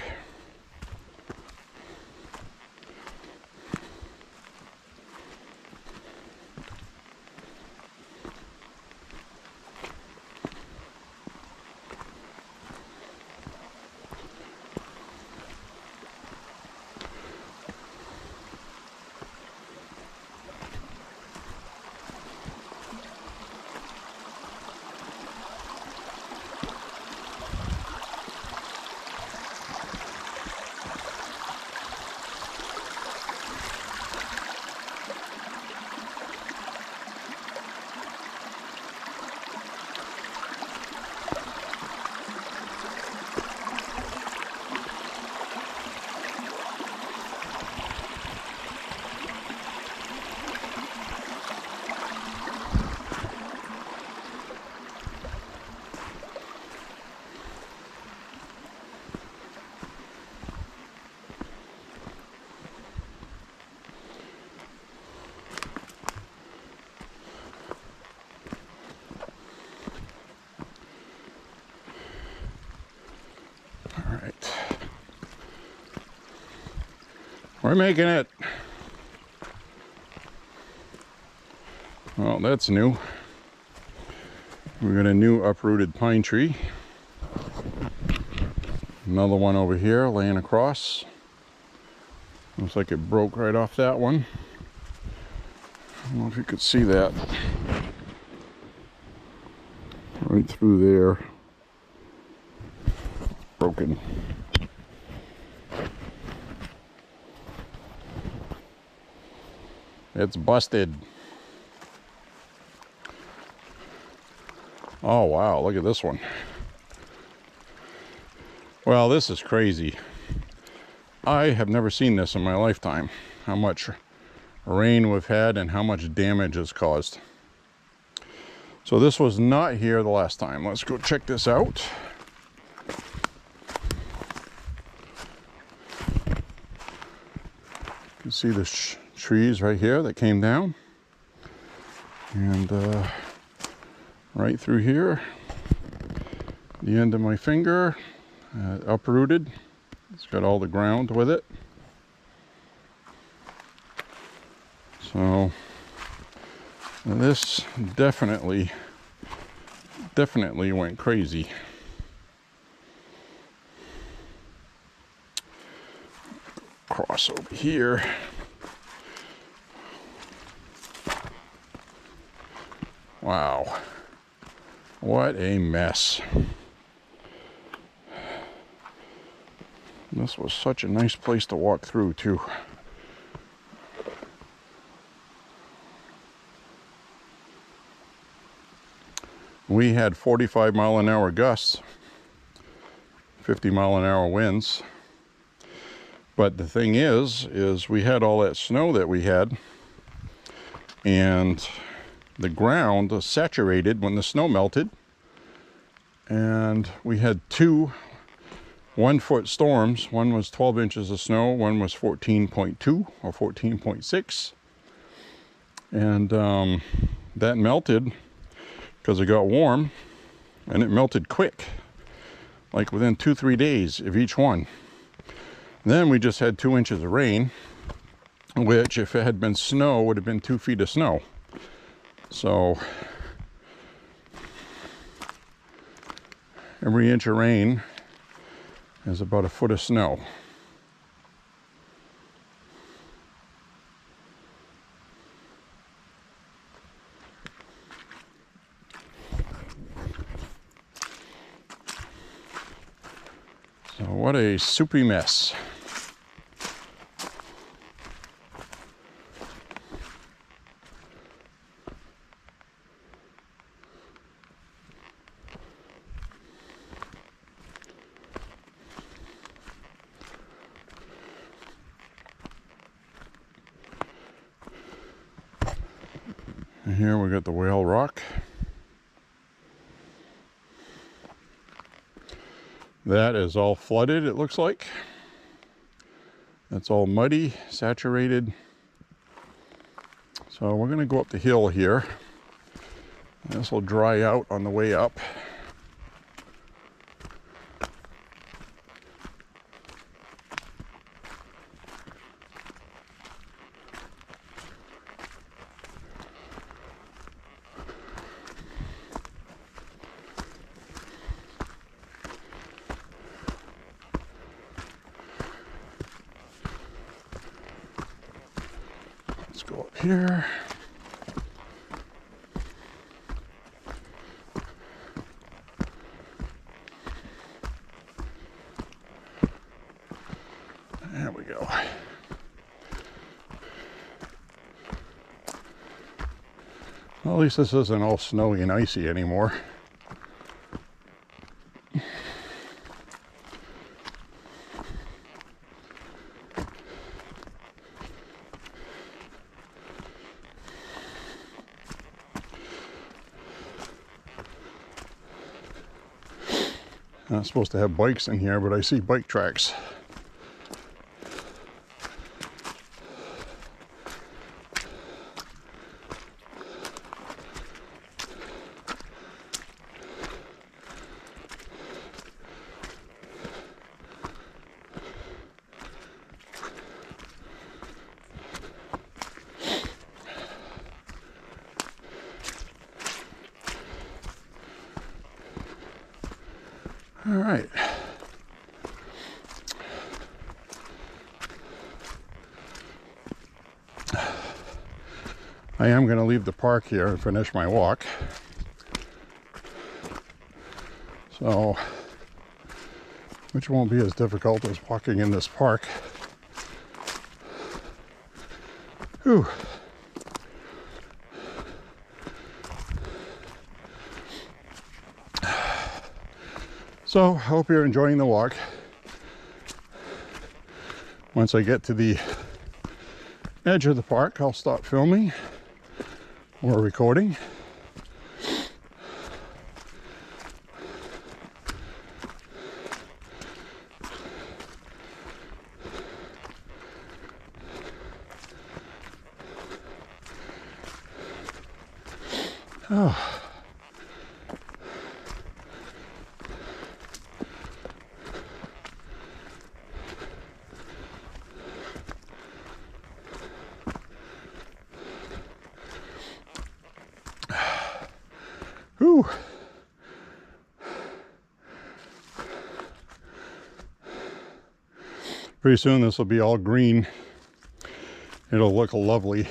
S1: We're making it. Well, that's new. We got a new uprooted pine tree. Another one over here laying across. Looks like it broke right off that one. I don't know if you could see that. Right through there. Broken. It's busted. Oh wow, look at this one. Well, this is crazy. I have never seen this in my lifetime. How much rain we've had and how much damage it's caused. So this was not here the last time. Let's go check this out. You can see the trees right here that came down. And right through here, the end of my finger, uprooted. It's got all the ground with it. So this definitely went crazy. Cross over here. Wow, what a mess. This was such a nice place to walk through too. We had 45-mile-an-hour gusts, 50-mile-an-hour winds. But the thing is we had all that snow that we had, and the ground was saturated when the snow melted, and we had 2 1-foot storms. One was 12 inches of snow, one was 14.2 or 14.6, and that melted because it got warm, and it melted quick, like within 2-3 days of each one. Then we just had 2 inches of rain, which if it had been snow would have been 2 feet of snow. So every inch of rain is about a foot of snow. What a soupy mess. And here we got the Whale Rock. That is all flooded, it looks like. That's all muddy, saturated. So we're going to go up the hill here. This will dry out on the way up. Let's go up here. There we go. Well, at least this isn't all snowy and icy anymore. Not supposed to have bikes in here, but I see bike tracks. All right. I am going to leave the park here and finish my walk. So, which won't be as difficult as walking in this park. Whew. So, I hope you're enjoying the walk. Once I get to the edge of the park, I'll stop filming or recording. Oh. Whew. Pretty soon this will be all green. It'll look lovely.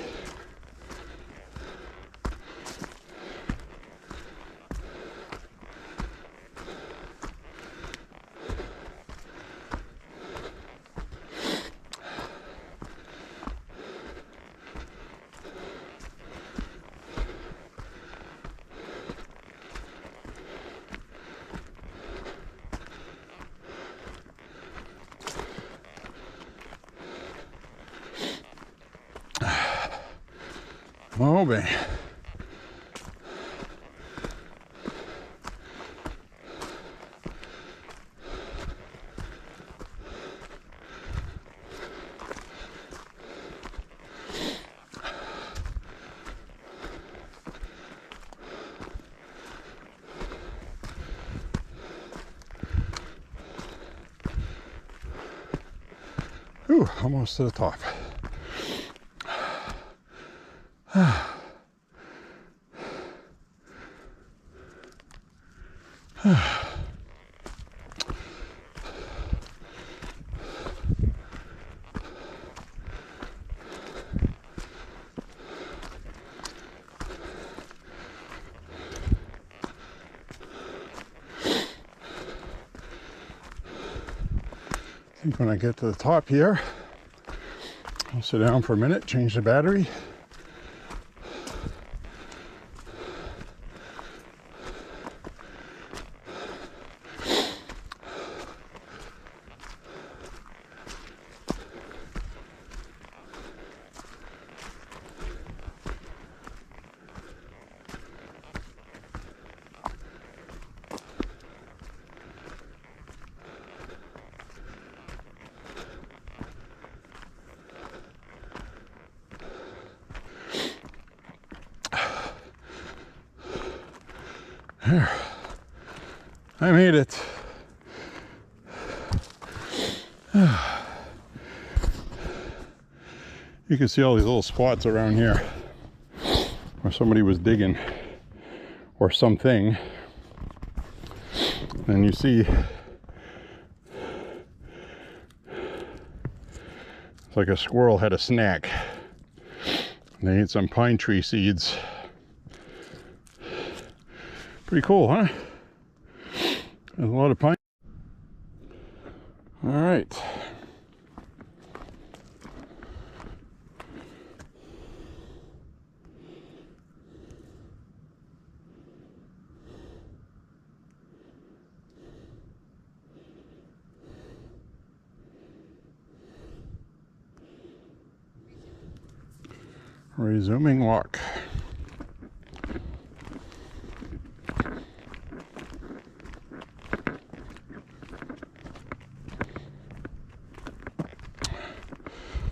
S1: Oh, man. Whew, almost to the top. When I get to the top here, I'll sit down for a minute, change the battery. There, I made it. You can see all these little spots around here where somebody was digging or something. And you see it's like a squirrel had a snack. They ate some pine tree seeds. Pretty cool, huh? There's a lot of pine. All right. Resuming walk.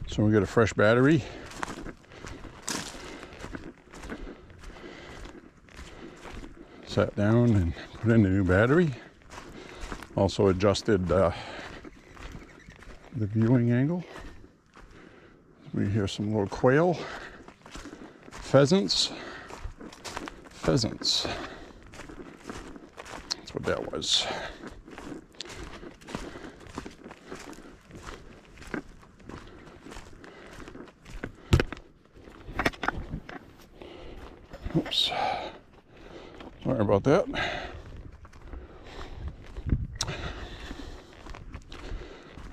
S1: So we get a fresh battery. Sat down and put in the new battery. Also adjusted the viewing angle. We hear some little quail. Pheasants. That's what that was. Oops. Sorry about that.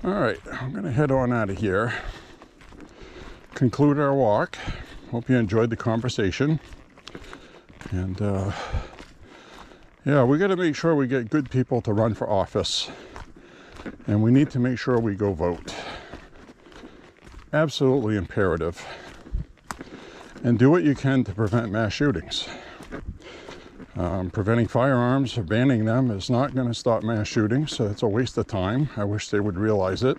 S1: All right, I'm gonna head on out of here. Conclude our walk. Hope you enjoyed the conversation. And yeah, we got to make sure we get good people to run for office. And we need to make sure we go vote. Absolutely imperative. And do what you can to prevent mass shootings. Preventing firearms or banning them is not going to stop mass shootings, so it's a waste of time. I wish they would realize it.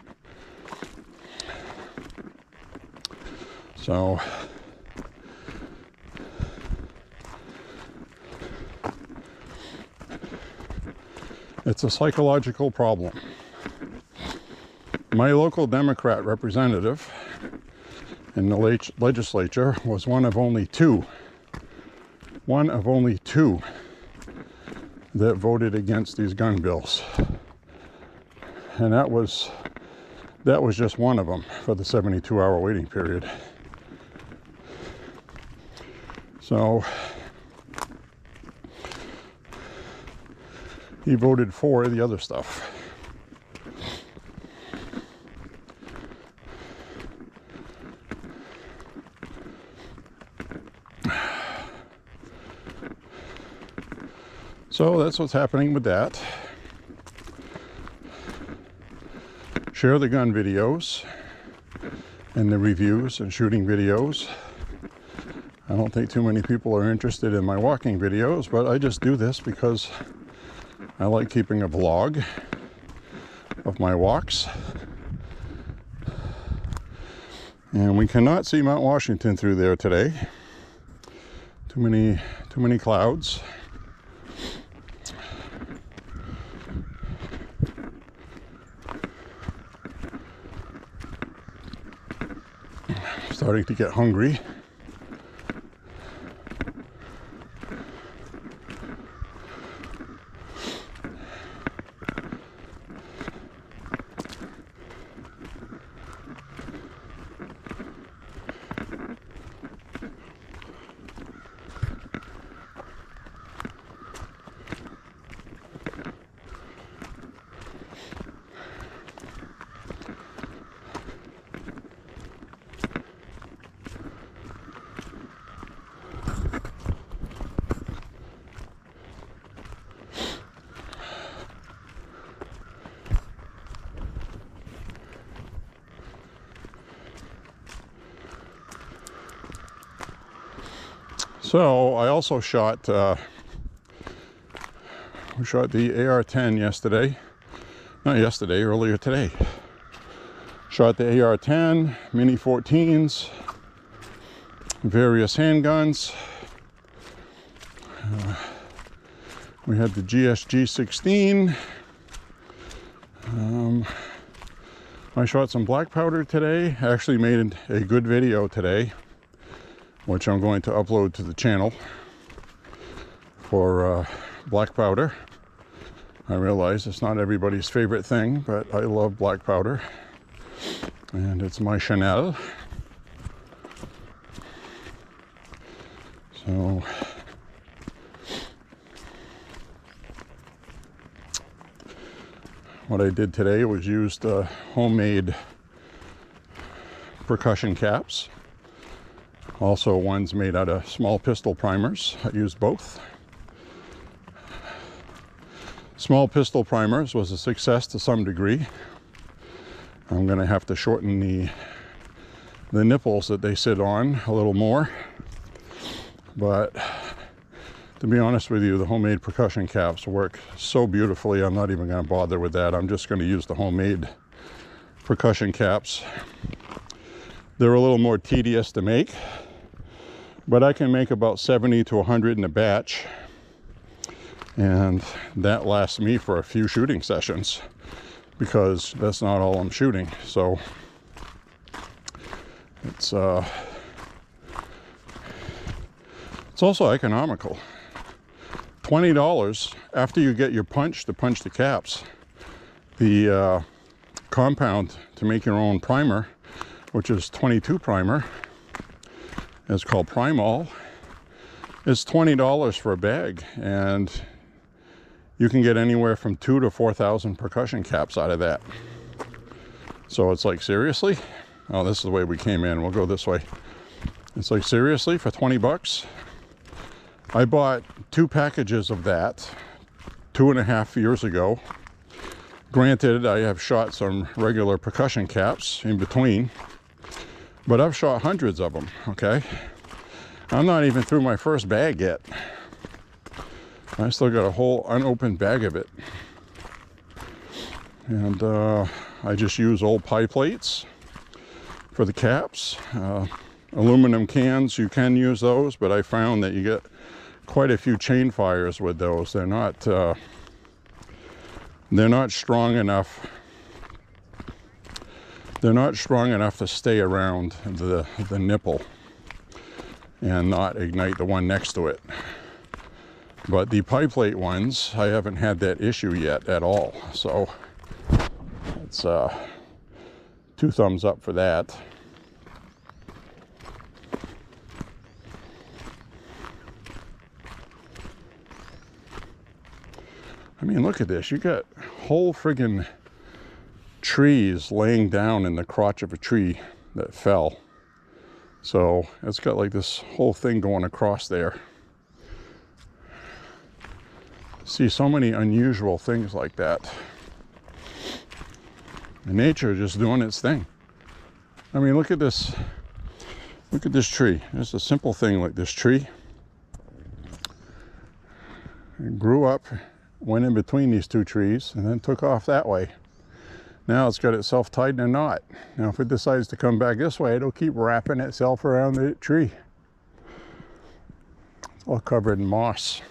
S1: So it's a psychological problem. My local Democrat representative in the legislature was one of only two that voted against these gun bills. And that was just one of them for the 72-hour waiting period. So he voted for the other stuff. So that's what's happening with that. Share the gun videos and the reviews and shooting videos. I don't think too many people are interested in my walking videos, but I just do this because I like keeping a vlog of my walks. And we cannot see Mount Washington through there today. Too many clouds. Starting to get hungry. So I also shot, we shot the AR-10 yesterday. Not yesterday, earlier today. Shot the AR-10, Mini 14s, various handguns. We had the GSG-16. I shot some black powder today. I actually made a good video today, which I'm going to upload to the channel for black powder. I realize it's not everybody's favorite thing, but I love black powder, and it's my Chanel. So what I did today was used homemade percussion caps. Also ones made out of small pistol primers. I used both. Small pistol primers was a success to some degree. I'm going to have to shorten the nipples that they sit on a little more. But to be honest with you, the homemade percussion caps work so beautifully, I'm not even going to bother with that. I'm just going to use the homemade percussion caps. They're a little more tedious to make, but I can make about 70 to 100 in a batch, and that lasts me for a few shooting sessions, because that's not all I'm shooting. So it's also economical. $20 after you get your punch to punch the caps. The compound to make your own primer, which is 22 primer, it's called Primol, is $20 for a bag, and you can get anywhere from 2,000 to 4,000 percussion caps out of that. So it's like, seriously? Oh, this is the way we came in. We'll go this way. It's like, seriously, for 20 bucks? I bought 2 packages of that 2.5 years ago. Granted, I have shot some regular percussion caps in between, but I've shot hundreds of them, okay? I'm not even through my first bag yet. I still got a whole unopened bag of it. And I just use old pie plates for the caps. Aluminum cans, you can use those, but I found that you get quite a few chain fires with those. They're not strong enough. They're not strong enough to stay around the nipple and not ignite the one next to it. But the pie plate ones, I haven't had that issue yet at all. So it's 2 thumbs up for that. I mean, look at this. You got whole friggin' trees laying down in the crotch of a tree that fell. So it's got like this whole thing going across there. See so many unusual things like that. And nature just doing its thing. I mean, look at this. Look at this tree. Just a simple thing like this tree. It grew up, went in between these 2 trees, and then took off that way. Now it's got itself tied in a knot. Now if it decides to come back this way, it'll keep wrapping itself around the tree. It's all covered in moss.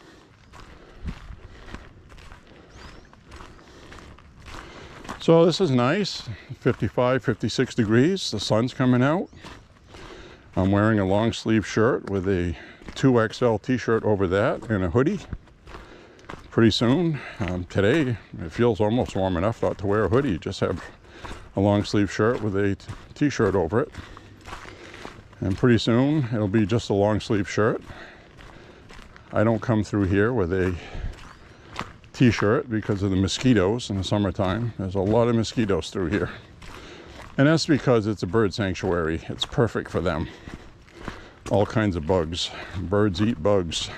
S1: So this is nice, 55, 56 degrees, the sun's coming out. I'm wearing a long sleeve shirt with a 2XL t-shirt over that and a hoodie. Pretty soon, today, it feels almost warm enough not to wear a hoodie. Just have a long sleeve shirt with a t-shirt over it. And pretty soon, it'll be just a long sleeve shirt. I don't come through here with a t-shirt because of the mosquitoes in the summertime. There's a lot of mosquitoes through here. And that's because it's a bird sanctuary. It's perfect for them. All kinds of bugs. Birds eat bugs.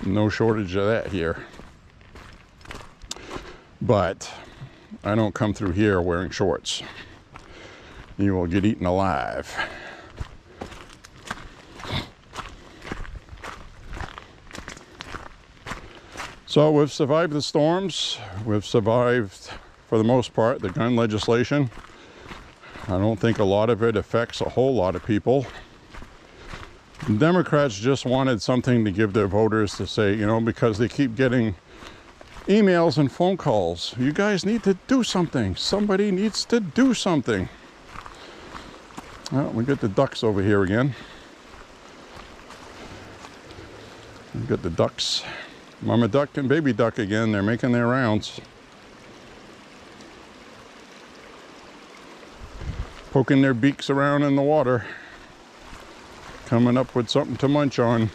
S1: No shortage of that here. But I don't come through here wearing shorts. You will get eaten alive. So we've survived the storms. We've survived, for the most part, the gun legislation. I don't think a lot of it affects a whole lot of people. The Democrats just wanted something to give their voters to say, you know, because they keep getting emails and phone calls. You guys need to do something. Somebody needs to do something. Well, we got the ducks over here again. We got the ducks. Mama duck and baby duck again. They're making their rounds. Poking their beaks around in the water. Coming up with something to munch on.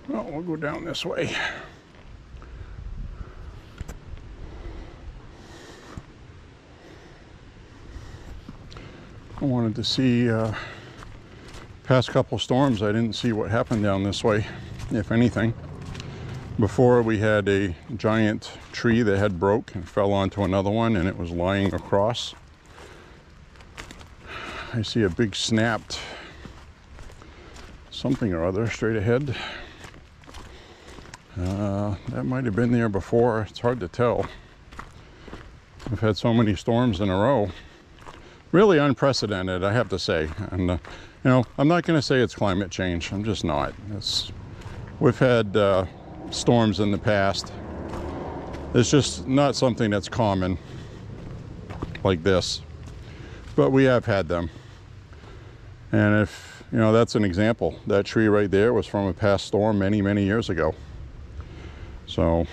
S1: Well, we'll go down this way. I wanted to see, past couple storms, I didn't see what happened down this way, if anything. Before, we had a giant tree that had broke and fell onto another one, and it was lying across. I see a big snapped something or other straight ahead. That might have been there before. It's hard to tell. We've had so many storms in a row. Really unprecedented, I have to say. And you know, I'm not going to say it's climate change. I'm just not. We've had storms in the past. It's just not something that's common like this. But we have had them. And if, you know, that's an example. That tree right there was from a past storm many, many years ago. So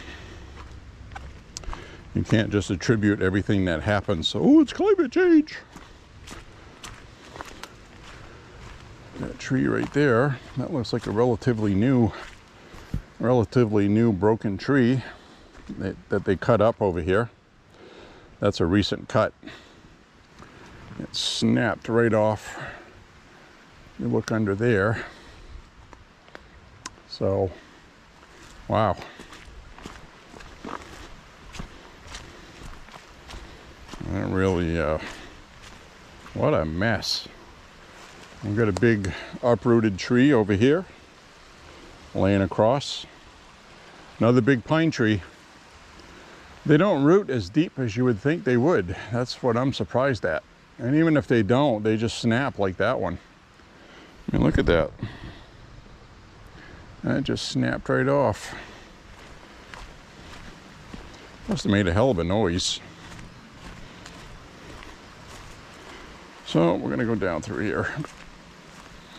S1: you can't just attribute everything that happens. Oh, it's climate change. That tree right there, that looks like a relatively new broken tree that they cut up over here. That's a recent cut. It snapped right off. You look under there. So, wow. And really, what a mess. We've got a big uprooted tree over here, laying across. Another big pine tree. They don't root as deep as you would think they would. That's what I'm surprised at. And even if they don't, they just snap like that one. I mean, look at that. That just snapped right off. Must have made a hell of a noise. So we're gonna go down through here.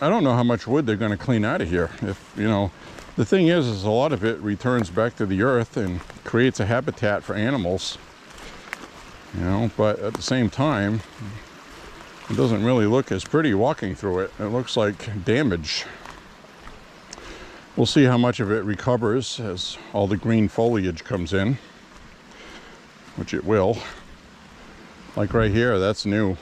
S1: I don't know how much wood they're gonna clean out of here. If, you know, the thing is a lot of it returns back to the earth and creates a habitat for animals. You know, but at the same time, it doesn't really look as pretty walking through it. It looks like damage. We'll see how much of it recovers as all the green foliage comes in, which it will. Like right here, that's new.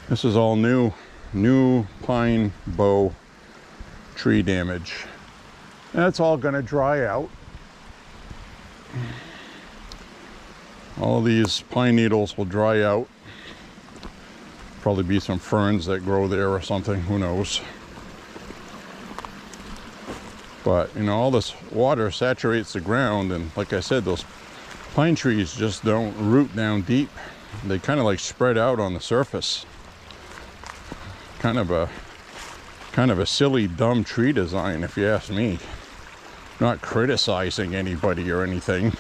S1: This is all new pine bow tree damage. That's all gonna dry out. All of these pine needles will dry out. Probably be some ferns that grow there or something, who knows. But, you know, all this water saturates the ground, and like I said, those pine trees just don't root down deep. They kind of like spread out on the surface. Kind of a silly, dumb tree design, if you ask me. Not criticizing anybody or anything.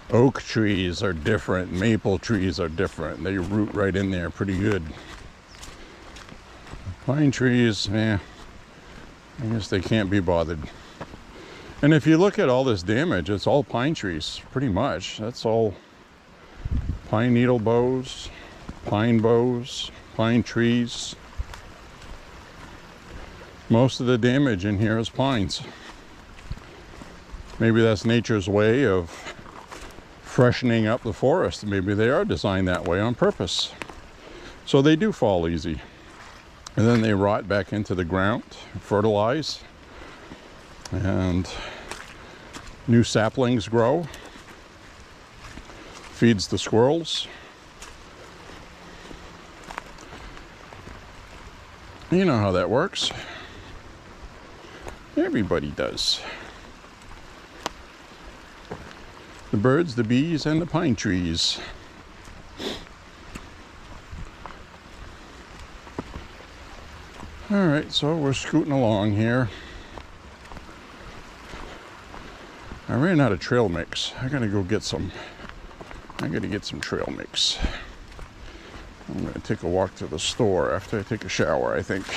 S1: Oak trees are different, maple trees are different. They root right in there pretty good. Pine trees, I guess they can't be bothered. And if you look at all this damage, it's all pine trees, pretty much. That's all pine needle bows, pine trees. Most of the damage in here is pines. Maybe that's nature's way of freshening up the forest. Maybe they are designed that way on purpose. So they do fall easy. And then they rot back into the ground, fertilize, and new saplings grow. Feeds the squirrels. You know how that works. Everybody does. The birds, the bees, and the pine trees. All right, so we're scooting along here. I ran out of trail mix. I gotta go get some. I gotta get some trail mix. I'm gonna take a walk to the store after I take a shower, I think.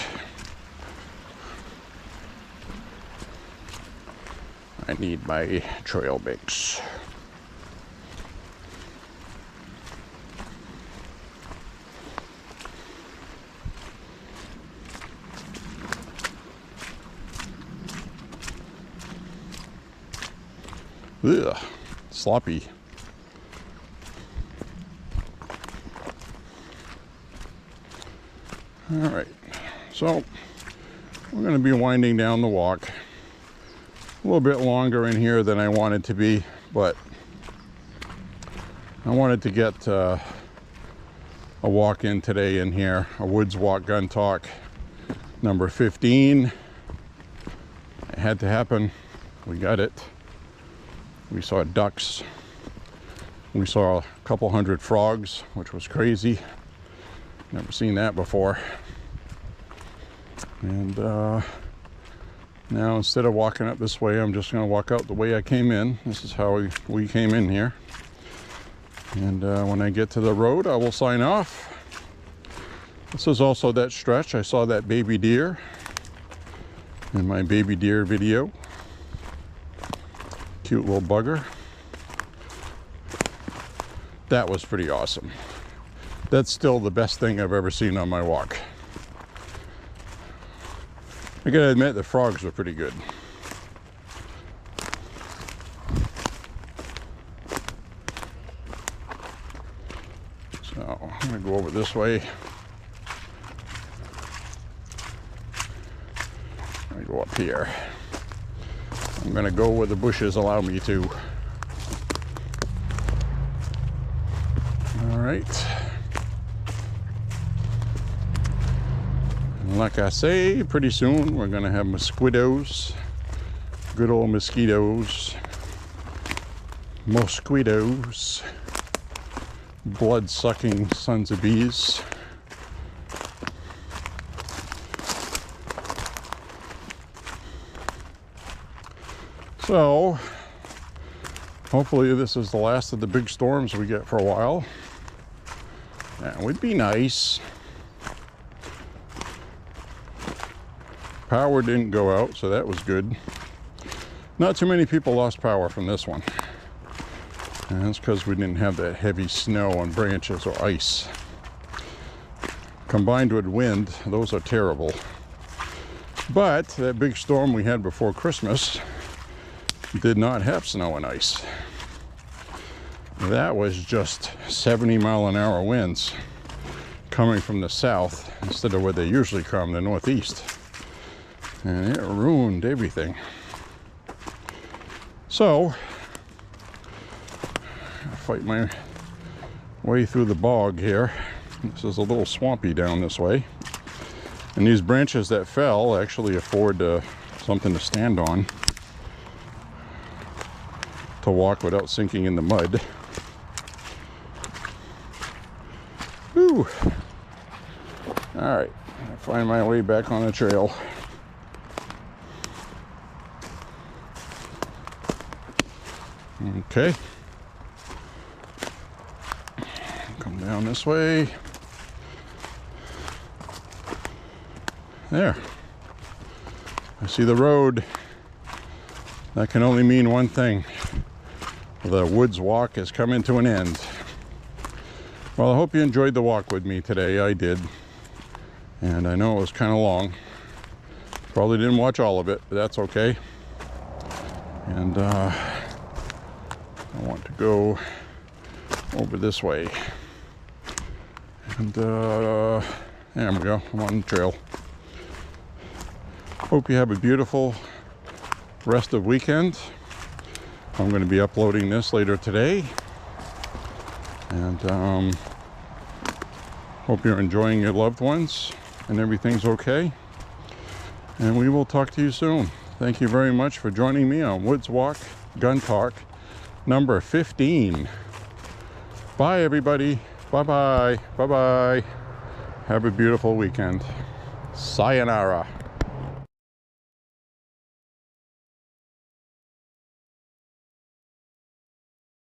S1: I need my trail mix. Ugh, sloppy. All right, so we're going to be winding down the walk. A little bit longer in here than I wanted to be, but I wanted to get a walk in today in here, a woods walk gun talk number 15. It had to happen. We got it. We saw ducks. We saw a couple hundred frogs, which was crazy. Never seen that before. And now instead of walking up this way, I'm just going to walk out the way I came in. This is how we came in here. And when I get to the road, I will sign off. This is also that stretch. I saw that baby deer in my baby deer video. Cute little bugger. That was pretty awesome. That's still the best thing I've ever seen on my walk. I gotta admit, the frogs were pretty good. So I'm gonna go over this way. I go up here. I'm gonna go where the bushes allow me to. All right. And like I say, pretty soon we're gonna have mosquitoes. Good old mosquitoes. Mosquitoes. Blood-sucking sons of bees. So, hopefully this is the last of the big storms we get for a while. That would be nice. Power didn't go out, so that was good. Not too many people lost power from this one. And that's because we didn't have that heavy snow on branches or ice. Combined with wind, those are terrible. But that big storm we had before Christmas did not have snow and ice. That was just 70-mile-an-hour winds coming from the south instead of where they usually come, the northeast. And it ruined everything. So, I fight my way through the bog here. This is a little swampy down this way. And these branches that fell actually afford something to stand on, to walk without sinking in the mud. Whew. All right, I'll find my way back on the trail. Okay. Come down this way. There. I see the road. That can only mean one thing. The woods walk is coming to an end. Well, I hope you enjoyed the walk with me today. I did. And I know it was kind of long. Probably didn't watch all of it, but that's okay. And I want to go over this way. And there we go. I'm on the trail. Hope you have a beautiful rest of weekend. I'm going to be uploading this later today. And hope you're enjoying your loved ones and everything's okay. And we will talk to you soon. Thank you very much for joining me on Woods Walk Gun Talk number 15. Bye, everybody. Bye-bye. Bye-bye. Have a beautiful weekend. Sayonara.